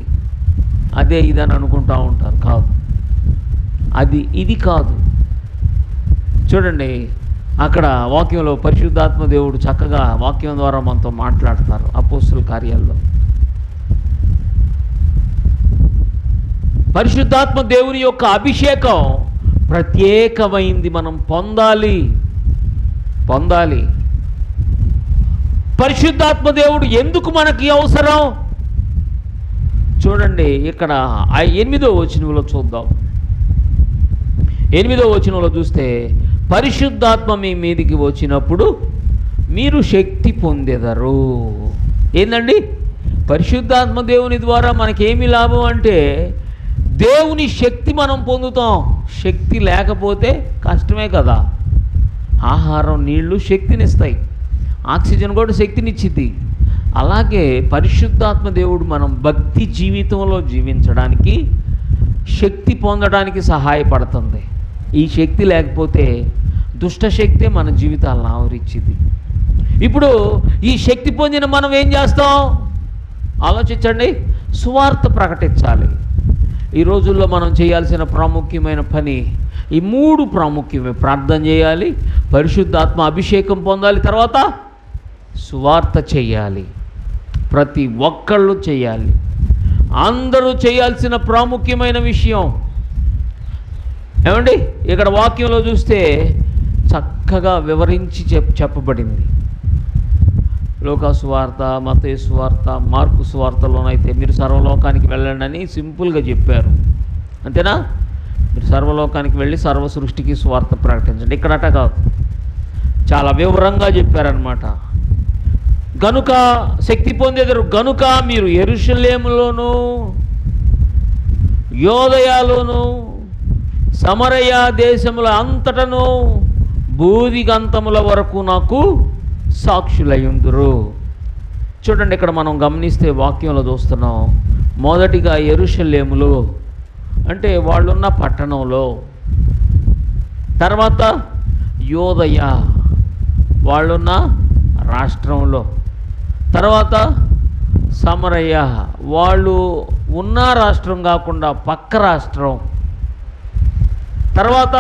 అదే ఇది అని అనుకుంటూ ఉంటారు. కాదు, ఇది కాదు. చూడండి, అక్కడ వాక్యంలో పరిశుద్ధాత్మ దేవుడు చక్కగా వాక్యం ద్వారా మనతో మాట్లాడతారు. అపోస్తుల కార్యాల్లో పరిశుద్ధాత్మ దేవుని యొక్క అభిషేకం ప్రత్యేకమైంది. మనం పొందాలి. పరిశుద్ధాత్మ దేవుడు ఎందుకు మనకి అవసరం? చూడండి, ఇక్కడ 8వ వచనంలో చూద్దాం. 8వ వచనంలో చూస్తే, పరిశుద్ధాత్మ మీ మీదికి వచ్చినప్పుడు మీరు శక్తి పొందెదరు. ఏందండి? పరిశుద్ధాత్మ దేవుని ద్వారా మనకేమి లాభం అంటే దేవుని శక్తి మనం పొందుతాం. శక్తి లేకపోతే కష్టమే కదా. ఆహారం, నీళ్లు శక్తినిస్తాయి, ఆక్సిజన్ కూడా శక్తినిచ్చిద్ది. అలాగే పరిశుద్ధాత్మ దేవుడు మనం భక్తి జీవితంలో జీవించడానికి, శక్తి పొందడానికి సహాయపడుతుంది. ఈ శక్తి లేకపోతే దుష్టశక్తే మన జీవితాలను ఆవరించింది. ఇప్పుడు ఈ శక్తి పొందిన మనం ఏం చేస్తాం? ఆలోచించండి. సువార్త ప్రకటించాలి. ఈ రోజుల్లో మనం చేయాల్సిన ప్రాముఖ్యమైన పని ఈ 3 ప్రాముఖ్యమే. ప్రార్థన చేయాలి, పరిశుద్ధాత్మ అభిషేకం పొందాలి, తర్వాత సువార్త చేయాలి. ప్రతి ఒక్కళ్ళు చేయాలి. అందరూ చేయాల్సిన ప్రాముఖ్యమైన విషయం ఏమండి? ఇక్కడ వాక్యంలో చూస్తే చక్కగా వివరించి చెప్పబడింది. లూకా సువార్త, మత్తయి సువార్త, మార్కు సువార్తలోనైతే మీరు సర్వలోకానికి వెళ్ళండి అని సింపుల్గా చెప్పారు. అంతేనా? మీరు సర్వలోకానికి వెళ్ళి సర్వ సృష్టికి సువార్త ప్రకటించండి. ఇక్కడట కాదు, చాలా వివరంగా చెప్పారనమాట. గనుక శక్తి పొందేదరు గనుక మీరు యెరూషలేములోను, యోదయలోను, సమరయ దేశముల అంతటను బూదిగంతముల వరకు నాకు సాక్షులయ్యుందురు. చూడండి, ఇక్కడ మనం గమనిస్తే వాక్యంలో చూస్తున్నాం. మొదటిగా యెరూషలేములో అంటే వాళ్ళున్న పట్టణంలో, తర్వాత యోదయ వాళ్ళున్న రాష్ట్రంలో, తర్వాత సమరయ వాళ్ళు ఉన్న రాష్ట్రం కాకుండా పక్క రాష్ట్రం, తర్వాత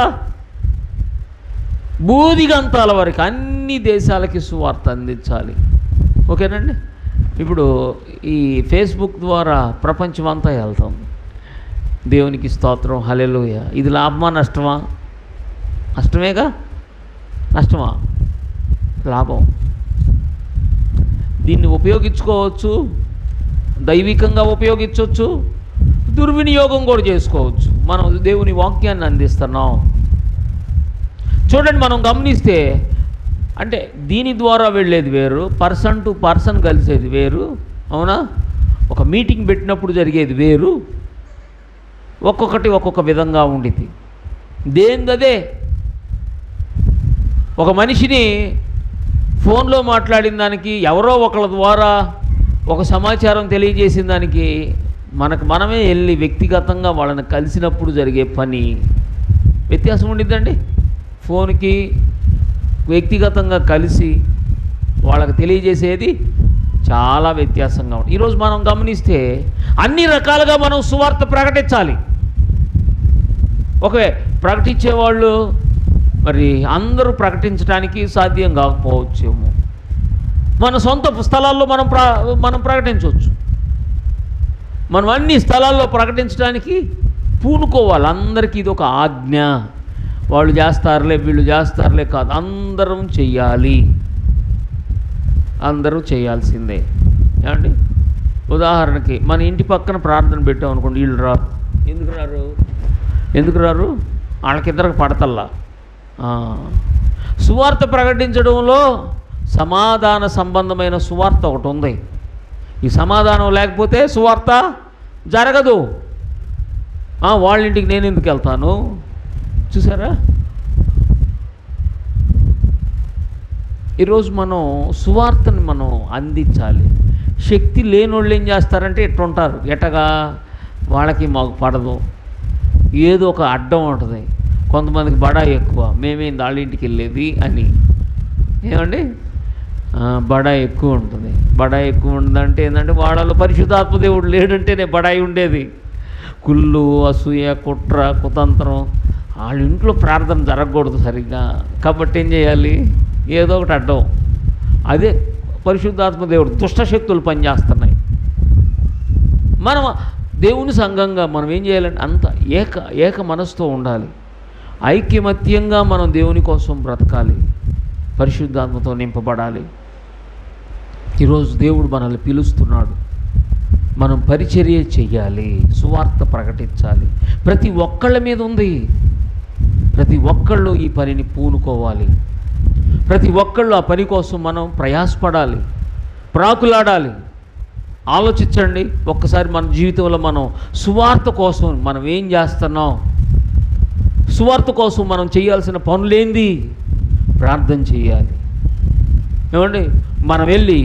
బూదిగంతాల వరకు అన్ని దేశాలకి సువార్త అందించాలి. ఓకేనండి? ఇప్పుడు ఈ ఫేస్బుక్ ద్వారా ప్రపంచమంతా వెళ్తాం. దేవునికి స్తోత్రం, హల్లెలూయా. ఇది లాభమా నష్టమా? నష్టమేగా. నష్టమా? లాభం. దీన్ని ఉపయోగించుకోవచ్చు, దైవికంగా ఉపయోగించవచ్చు, దుర్వినియోగం కూడా చేసుకోవచ్చు. మనం దేవుని వాక్యాన్ని అందిస్తున్నాం. చూడండి, మనం గమనిస్తే అంటే దీని ద్వారా వెళ్ళేది వేరు, పర్సన్ టు పర్సన్ కలిసేది వేరు, అవునా? ఒక మీటింగ్ పెట్టినప్పుడు జరిగేది వేరు, ఒక్కొక్కటి ఒక్కొక్క విధంగా ఉండిద్ది. దేనిదే ఒక మనిషిని ఫోన్లో మాట్లాడిన దానికి, ఎవరో ఒకళ్ళ ద్వారా ఒక సమాచారం తెలియజేసిన దానికి, మనమే వెళ్ళి వ్యక్తిగతంగా వాళ్ళని కలిసినప్పుడు జరిగే పని వ్యత్యాసం ఉండిద్దండి. ఫోన్కి వ్యక్తిగతంగా కలిసి వాళ్ళకి తెలియజేసేది చాలా వ్యత్యాసంగా ఉంటుంది. ఈరోజు మనం గమనిస్తే అన్ని రకాలుగా మనం సువార్త ప్రకటించాలి. ఓకే, ప్రకటించేవాళ్ళు మరి అందరూ ప్రకటించడానికి సాధ్యం కాకపోవచ్చేమో. మన సొంత స్థలాల్లో మనం ప్రకటించవచ్చు. మనం అన్ని స్థలాల్లో ప్రకటించడానికి పూనుకోవాలి. అందరికీ ఇది ఒక ఆజ్ఞ. వాళ్ళు చేస్తారులే, వీళ్ళు చేస్తారులే కాదు, అందరం చెయ్యాలి. అందరూ చేయాల్సిందే. ఏమండి? ఉదాహరణకి మన ఇంటి పక్కన ప్రార్థన పెట్టాం అనుకోండి, వీళ్ళు రారు. ఎందుకు రారు? వాళ్ళకిద్దరికి పడతల్లా. సువార్త ప్రకటించడంలో సమాధాన సంబంధమైన సువార్త ఒకటి ఉంది. ఈ సమాధానం లేకపోతే సువార్త జరగదు. వాళ్ళ ఇంటికి నేను ఎందుకు వెళ్తాను? చూసారా? ఈరోజు మనం సువార్తని మనం అందించాలి. శక్తి లేని వాళ్ళు ఏం చేస్తారంటే ఎట్టుంటారు, ఎటగా వాళ్ళకి మాకు పడదు, ఏదో ఒక అడ్డం ఉంటుంది. కొంతమందికి బడా ఎక్కువ, మేమేం వాళ్ళ ఇంటికి వెళ్ళేది అని. ఏమండి? బడా ఎక్కువ ఉంటుంది. బడా ఎక్కువ ఉందంటే ఏంటంటే వాళ్ళలో పరిశుద్ధాత్మ దేవుడు లేడంటేనే బడాయి ఉండేది. కుళ్ళు, అసూయ, కుట్ర, కుతంత్రం, వాళ్ళ ఇంట్లో ప్రార్థన జరగకూడదు సరిగ్గా. కాబట్టి ఏం చేయాలి? ఏదో ఒకటి అడ్డం. అదే పరిశుద్ధాత్మ దేవుడు దుష్టశక్తులు పనిచేస్తున్నాయి. మనం దేవుని సంఘంగా మనం ఏం చేయాలంటే అంత ఏక మనసుతో ఉండాలి. ఐక్యమత్యంగా మనం దేవుని కోసం బ్రతకాలి, పరిశుద్ధాత్మతో నింపబడాలి. ఈరోజు దేవుడు మనల్ని పిలుస్తున్నాడు. మనం పరిచర్య చెయ్యాలి, సువార్త ప్రకటించాలి. ప్రతి ఒక్కళ్ళ మీద ఉంది. ప్రతి ఒక్కళ్ళు ఈ పనిని పూనుకోవాలి. ప్రతి ఒక్కళ్ళు ఆ పని కోసం మనం ప్రయాసపడాలి, ప్రాకులాడాలి. ఆలోచించండి, ఒక్కసారి మన జీవితంలో మనం సువార్త కోసం మనం ఏం చేస్తున్నాం? సువార్త కోసం మనం చేయాల్సిన పనులేంది? ప్రార్థన చేయాలి. ఏమండి, మనం వెళ్ళి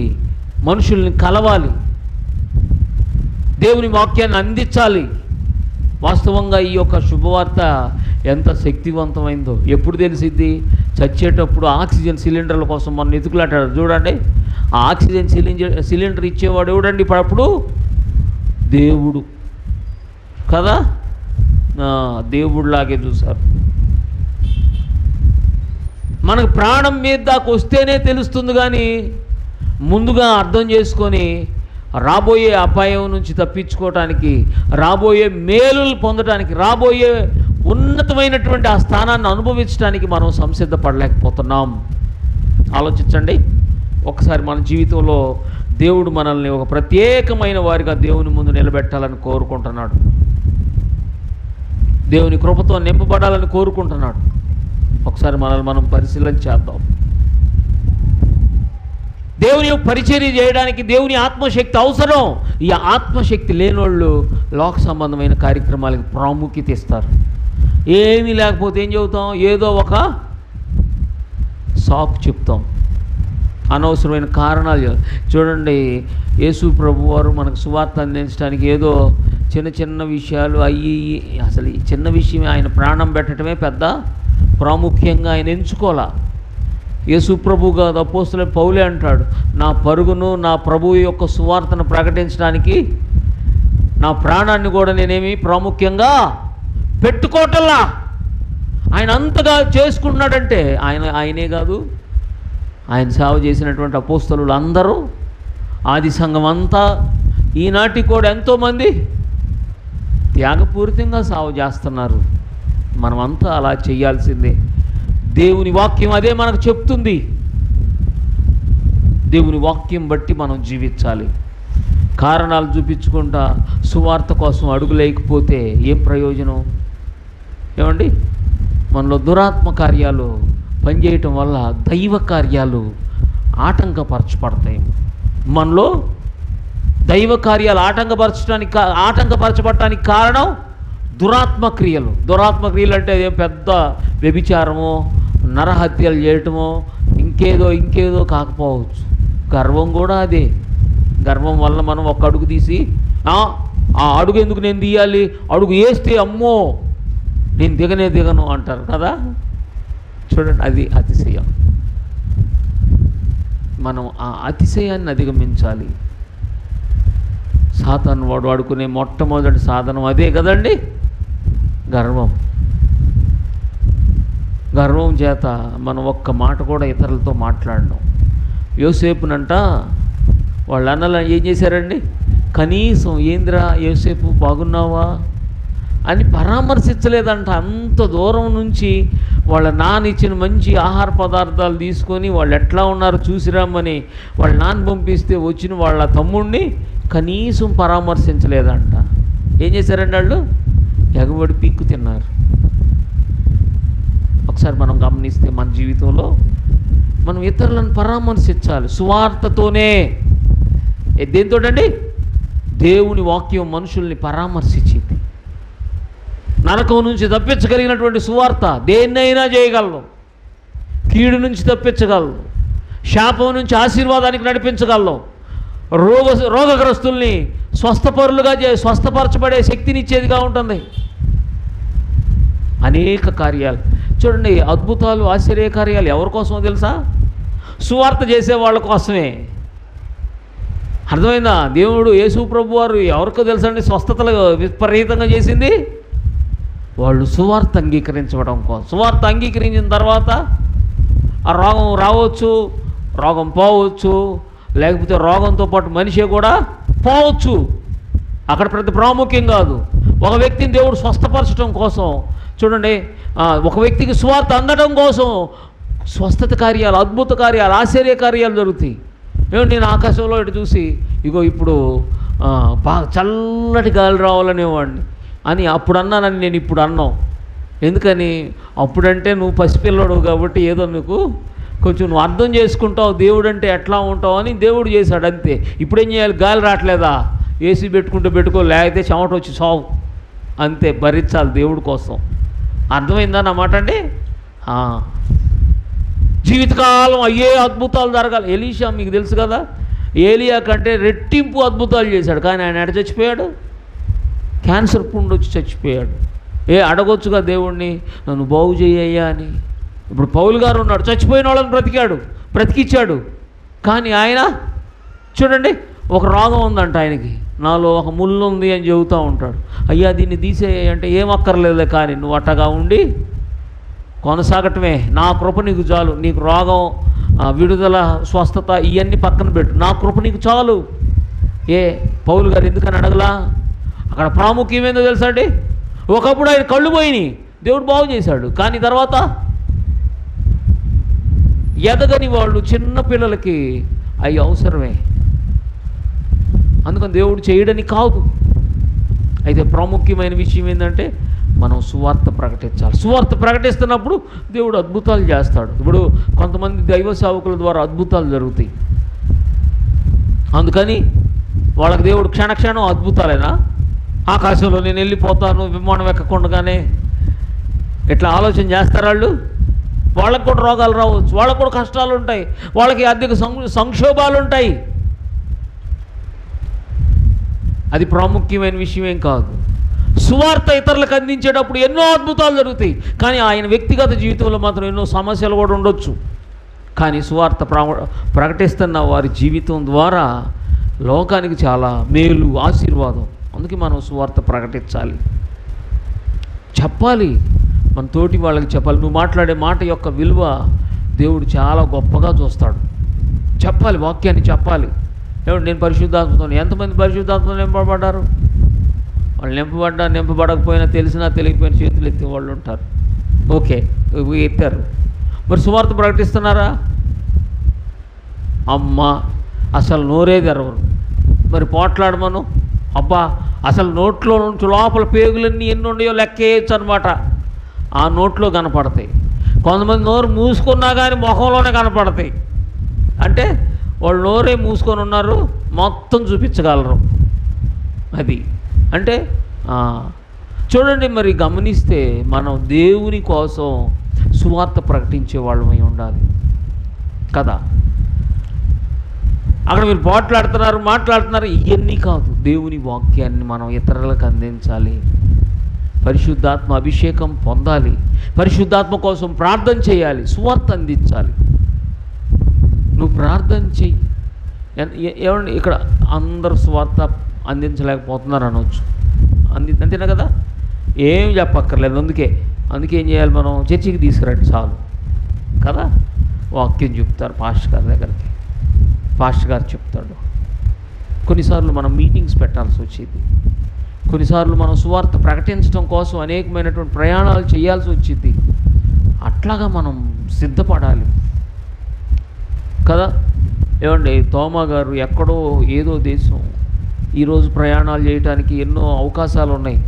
మనుషుల్ని కలవాలి, దేవుని వాక్యాన్ని అందించాలి. వాస్తవంగా ఈ యొక్క శుభవార్త ఎంత శక్తివంతమైందో ఎప్పుడు తెలిసిద్ది? చచ్చేటప్పుడు ఆక్సిజన్ సిలిండర్ల కోసం మనం ఎతుకులాటాడు చూడండి. ఆ ఆక్సిజన్ సిలిండర్ ఇచ్చేవాడు ఎవడండి? ఇప్పుడు దేవుడు కదా, దేవుడిలాగే చూశారు. మనకు ప్రాణం మీద దాకా వస్తేనే తెలుస్తుంది, కానీ ముందుగా అర్థం చేసుకొని రాబోయే అపాయం నుంచి తప్పించుకోవటానికి, రాబోయే మేలులు పొందడానికి, రాబోయే ఉన్నతమైనటువంటి ఆ స్థానాన్ని అనుభవించడానికి మనం సంసిద్ధపడలేకపోతున్నాం. ఆలోచించండి ఒకసారి. మన జీవితంలో దేవుడు మనల్ని ఒక ప్రత్యేకమైన వారిగా దేవుని ముందు నిలబెట్టాలని కోరుకుంటున్నాడు. దేవుని కృపతో నింపబడాలని కోరుకుంటున్నాడు. ఒకసారి మనల్ని మనం పరిశీలన చేద్దాం. దేవుని పరిచర్య చేయడానికి దేవుని ఆత్మశక్తి అవసరం. ఈ ఆత్మశక్తి లేనివాళ్ళు లోక సంబంధమైన కార్యక్రమాలకు ప్రాముఖ్యత ఇస్తారు. ఏమీ లేకపోతే ఏం చెబుతాం? ఏదో ఒక సాకు చెప్తాం, అనవసరమైన కారణాలు. చూడండి, యేసు ప్రభు వారు మనకు సువార్త అందించడానికి ఏదో చిన్న చిన్న విషయాలు అయ్యి, అసలు ఈ చిన్న విషయమే ఆయన ప్రాణం పెట్టడమే పెద్ద ప్రాముఖ్యంగా ఆయన ఎంచుకోవాలా. యేసు ప్రభు కాదు, అపోస్తలుడైన పౌలే అంటాడు, నా పరుగును నా ప్రభువు యొక్క సువార్తను ప్రకటించడానికి నా ప్రాణాన్ని కూడా నేనేమి ప్రాముఖ్యంగా పెట్టుకోవటంలా. ఆయన అంతగా చేసుకున్నాడంటే ఆయనే కాదు, ఆయన సేవ చేసినటువంటి అపోస్తలులు అందరూ, ఆది సంఘం అంతా, ఈనాటికి కూడా ఎంతోమంది త్యాగపూరితంగా సేవ చేస్తున్నారు. మనమంతా అలా చేయాల్సిందే. దేవుని వాక్యం అదే మనకు చెప్తుంది. దేవుని వాక్యం బట్టి మనం జీవించాలి. కారణాలు చూపించుకుంటా సువార్త కోసం అడుగులేకపోతే ఏం ప్రయోజనం? ఏమండి, మనలో దురాత్మ కార్యాలు పనిచేయటం వల్ల దైవ కార్యాలు ఆటంకపరచబడతాయి. మనలో దైవ కార్యాలు ఆటంకపరచబడటానికి కారణం దురాత్మ క్రియలు. దురాత్మ క్రియలు అంటే అదేం పెద్ద వ్యభిచారమో, నరహత్యలు చేయటమో, ఇంకేదో కాకపోవచ్చు. గర్వం కూడా అదే. గర్వం వల్ల మనం ఒక అడుగు తీసి ఆ అడుగు ఎందుకు నేను తీయాలి, అడుగు వేస్తే అమ్మో నేను దిగను అంటారు కదా. చూడండి, అది అతిశయం. మనం ఆ అతిశయాన్ని అధిగమించాలి. సాతాను వాడు వాడుకునే మొట్టమొదటి సాధనం అదే కదండి, గర్వం. గర్వం చేత మనం ఒక్క మాట కూడా ఇతరులతో మాట్లాడడం. యోసేపునంట వాళ్ళ అన్నలు ఏం చేశారండి? కనీసం ఏంద్రా యోసేపు బాగున్నావా అని పరామర్శించలేదంట. అంత దూరం నుంచి వాళ్ళ నాన్న ఇచ్చిన మంచి ఆహార పదార్థాలు తీసుకొని వాళ్ళు ఎట్లా ఉన్నారో చూసిరామని వాళ్ళ నాన్న పంపిస్తే వచ్చిన వాళ్ళ తమ్ముడిని కనీసం పరామర్శించలేదంట. ఏం చేశారండి వాళ్ళు? ఎగబడి పీక్కు తిన్నారు. ఒకసారి మనం గమనిస్తే మన జీవితంలో మనం ఇతరులను పరామర్శించాలి. సువార్తతోనే. దేంతోటండి? దేవుని వాక్యం మనుషుల్ని పరామర్శించింది. నరకం నుంచి తప్పించగలిగినటువంటి సువార్త దేన్నైనా చేయగలదు. కీడు నుంచి తప్పించగలదు, శాపం నుంచి ఆశీర్వాదానికి నడిపించగలదు, రోగగ్రస్తుల్ని స్వస్థపరచబడే శక్తినిచ్చేదిగా ఉంటుంది. అనేక కార్యాలు చూడండి, అద్భుతాలు, ఆశ్చర్యకార్యాలు ఎవరి కోసమో తెలుసా? సువార్త చేసే వాళ్ళ కోసమే. అర్థమైందా? దేవుడు యేసు ప్రభు వారు ఎవరికో తెలుసండి స్వస్థతలు విపరీతంగా చేసింది? వాళ్ళు సువార్త అంగీకరించడం కోసం. సువార్త అంగీకరించిన తర్వాత ఆ రోగం రావచ్చు, రోగం పోవచ్చు, లేకపోతే రోగంతో పాటు మనిషి కూడా పోవచ్చు. అక్కడ ప్రతి ప్రాముఖ్యం కాదు. ఒక వ్యక్తిని దేవుడు స్వస్థపరచడం కోసం చూడండి, ఒక వ్యక్తికి సువార్త అందడం కోసం స్వస్థత కార్యాలు, అద్భుత కార్యాలు, ఆశ్చర్య కార్యాలు జరుగుతాయి. ఏమంటే నేను ఆకాశంలో ఇటు చూసి ఇగో ఇప్పుడు బాగా చల్లటి గాలి రావాలనేవాడిని అని అప్పుడు అన్నానని నేను ఇప్పుడు అన్నాం. ఎందుకని? అప్పుడంటే నువ్వు పసిపిల్లడు కాబట్టి ఏదో నీకు కొంచెం నువ్వు అర్థం చేసుకుంటావు దేవుడు అంటే ఎట్లా ఉంటావు అని దేవుడు చేశాడు అంతే. ఇప్పుడేం చేయాలి? గాలి రావట్లేదా? ఏసీ పెట్టుకుంటే పెట్టుకో, లేకపోతే చెమట వచ్చి సావు అంతే. భరించాలి దేవుడి కోసం. అర్థమైందా నా మాట అండి? జీవితకాలం అయ్యే అద్భుతాలు జరగాలి. ఎలీషా మీకు తెలుసు కదా, ఏలియా కంటే రెట్టింపు అద్భుతాలు చేశాడు, కానీ ఆయన ఎడ చచ్చిపోయాడు? క్యాన్సర్ పుండు వచ్చి చచ్చిపోయాడు. అడగొచ్చుగా దేవుణ్ణి, నన్ను బాగు చేయ్యా అని. ఇప్పుడు పౌలు గారు ఉన్నాడు, చచ్చిపోయిన వాళ్ళని బ్రతికిచ్చాడు. కానీ ఆయన చూడండి, ఒక రోగం ఉందంట ఆయనకి, నాలో ఒక ముళ్ళు ఉంది అని చెబుతూ ఉంటాడు. అయ్యా దీన్ని తీసేయ అంటే ఏం అక్కర్లేదులే, కానీ నువ్వు అట్టగా ఉండి కొనసాగటమే, నా కృప నీకు చాలు. నీకు రోగం, విడుదల, స్వస్థత ఇవన్నీ పక్కన పెట్టు, నా కృప నీకు చాలు. పౌలు గారు ఎందుకని అడగలా? అక్కడ ప్రాముఖ్యం ఏందో తెలుసా అండి? ఒకప్పుడు ఆయన కళ్ళు పోయినాయి, దేవుడు బాగు చేశాడు. కానీ తర్వాత ఎదగని వాళ్ళు, చిన్న పిల్లలకి అవి అవసరమే, అందుకని దేవుడు చేయడని కాదు. అయితే ప్రాముఖ్యమైన విషయం ఏంటంటే మనం సువార్త ప్రకటించాలి. సువార్త ప్రకటిస్తున్నప్పుడు దేవుడు అద్భుతాలు చేస్తాడు. ఇప్పుడు కొంతమంది దైవ సేవకుల ద్వారా అద్భుతాలు జరుగుతాయి, అందుకని వాళ్ళకి దేవుడు క్షణక్షణం అద్భుతాలేనా? ఆకాశంలో నేను వెళ్ళిపోతాను విమానం ఎక్కకుండానే ఇట్లా ఆలోచన చేస్తారు వాళ్ళకు కూడా రోగాలు రావచ్చు, వాళ్ళకు కూడా కష్టాలు ఉంటాయి, వాళ్ళకి ఆర్థిక సంక్షోభాలు ఉంటాయి. అది ప్రాముఖ్యమైన విషయం ఏం కాదు. సువార్త ఇతరులకు అందించేటప్పుడు ఎన్నో అద్భుతాలు జరుగుతాయి, కానీ ఆయన వ్యక్తిగత జీవితంలో మాత్రం ఎన్నో సమస్యలు కూడా ఉండొచ్చు. కానీ సువార్త ప్రకటిస్తున్న వారి జీవితం ద్వారా లోకానికి చాలా మేలు, ఆశీర్వాదం. అందుకే మనం సువార్త ప్రకటించాలి, చెప్పాలి, మన తోటి వాళ్ళకి చెప్పాలి. నువ్వు మాట్లాడే మాట యొక్క విలువ దేవుడు చాలా గొప్పగా చూస్తాడు. చెప్పాలి, వాక్యాన్ని చెప్పాలి. ఏమంటే నేను పరిశుద్ధాత్మతో, ఎంతమంది పరిశుద్ధాత్మతో నింపబడ్డారు? వాళ్ళు నింపబడకపోయినా తెలిసినా తెలియకపోయినా చేతులు ఎత్తే వాళ్ళు ఉంటారు. ఓకే, ఎత్తారు. మరి సువార్త ప్రకటిస్తున్నారా? అమ్మ అసలు నోరే తెరవరు. మరి పోట్లాడమను, అబ్బా అసలు నోట్లో నుంచి లోపల పేగులన్నీ ఎన్ని ఉన్నాయో లెక్కేయచ్చు అనమాట. ఆ నోట్లో కనపడతాయి. కొంతమంది నోరు మూసుకున్నా కానీ ముఖంలోనే కనపడతాయి. అంటే వాళ్ళు నోరే మూసుకొని ఉన్నారు, మొత్తం చూపించగలరు. అది అంటే చూడండి, మరి గమనిస్తే మనం దేవుని కోసం సువార్త ప్రకటించే వాళ్ళమై ఉండాలి కదా. అక్కడ మీరు మాట్లాడుతున్నారు ఇవన్నీ కాదు, దేవుని వాక్యాన్ని మనం ఇతరులకు అందించాలి. పరిశుద్ధాత్మ అభిషేకం పొందాలి, పరిశుద్ధాత్మ కోసం ప్రార్థన చేయాలి, సువార్త అందించాలి. నువ్వు ప్రార్థన చెయ్యి. ఏమండి ఇక్కడ అందరూ సువార్త అందించలేకపోతున్నారు అనవచ్చు, అంతేనా కదా, ఏం చెప్పక్కర్లేదు. అందుకే ఏం చేయాలి, మనం చర్చికి తీసుకురండి చాలు కదా. వాక్యం చెప్తారు పాస్టర్ గారి దగ్గరికి, పాస్టర్ గారు చెప్తాడు. కొన్నిసార్లు మనం మీటింగ్స్ పెట్టాల్సి వచ్చేది, కొన్నిసార్లు మనం సువార్త ప్రకటించడం కోసం అనేకమైనటువంటి ప్రయాణాలు చేయాల్సి వచ్చింది. అట్లాగా మనం సిద్ధపడాలి కదా. ఏమండి తోమా గారు ఎక్కడో ఏదో దేశం, ఈరోజు ప్రయాణాలు చేయడానికి ఎన్నో అవకాశాలు ఉన్నాయి.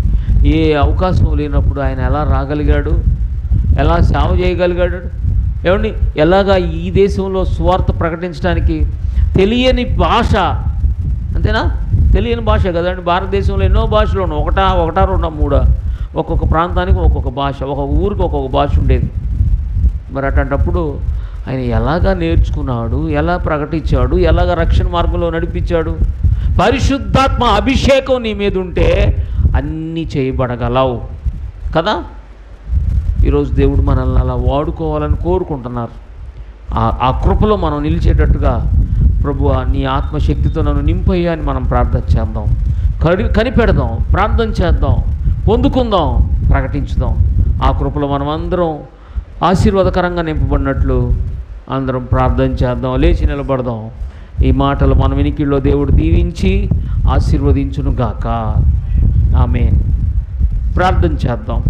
ఏ అవకాశం లేనప్పుడు ఆయన ఎలా రాగలిగాడు, ఎలా సేవ చేయగలిగాడు? ఏమండి ఎలాగా ఈ దేశంలో సువార్త ప్రకటించడానికి తెలియని భాష, అంతేనా, తెలియని భాష కదండి. భారతదేశంలో ఎన్నో భాషలు ఉన్నాయి, ఒకటా రెండా మూడా, ఒక్కొక్క ప్రాంతానికి ఒక్కొక్క భాష, ఒక్కొక్క ఊరికి ఒక్కొక్క భాష ఉండేది. మరి అట్లాంటప్పుడు ఆయన ఎలాగా నేర్చుకున్నాడు, ఎలా ప్రకటించాడు, ఎలాగ రక్షణ మార్గంలో నడిపించాడు? పరిశుద్ధాత్మ అభిషేకం నీ మీద ఉంటే అన్నీ చేయబడగలవు కదా. ఈరోజు దేవుడు మనల్ని అలా వాడుకోవాలని కోరుకుంటున్నారు. ఆ కృపలో మనం నిలిచేటట్టుగా ప్రభువా నీ ఆత్మశక్తితో నన్ను నింపయ్యా అని మనం ప్రార్థన చేద్దాం, కనిపెడదాం, ప్రార్థన చేద్దాం, పొందుకుందాం, ప్రకటించుదాం. ఆ కృపలో మనం అందరం ఆశీర్వాదకరంగా నింపబడినట్లు అందరం ప్రార్థన చేద్దాం, లేచి నిలబడదాం. ఈ మాటలు మన వినికిడిలో దేవుడు దీవించి ఆశీర్వదించును గాక. ఆమేన్. ప్రార్థన చేద్దాం.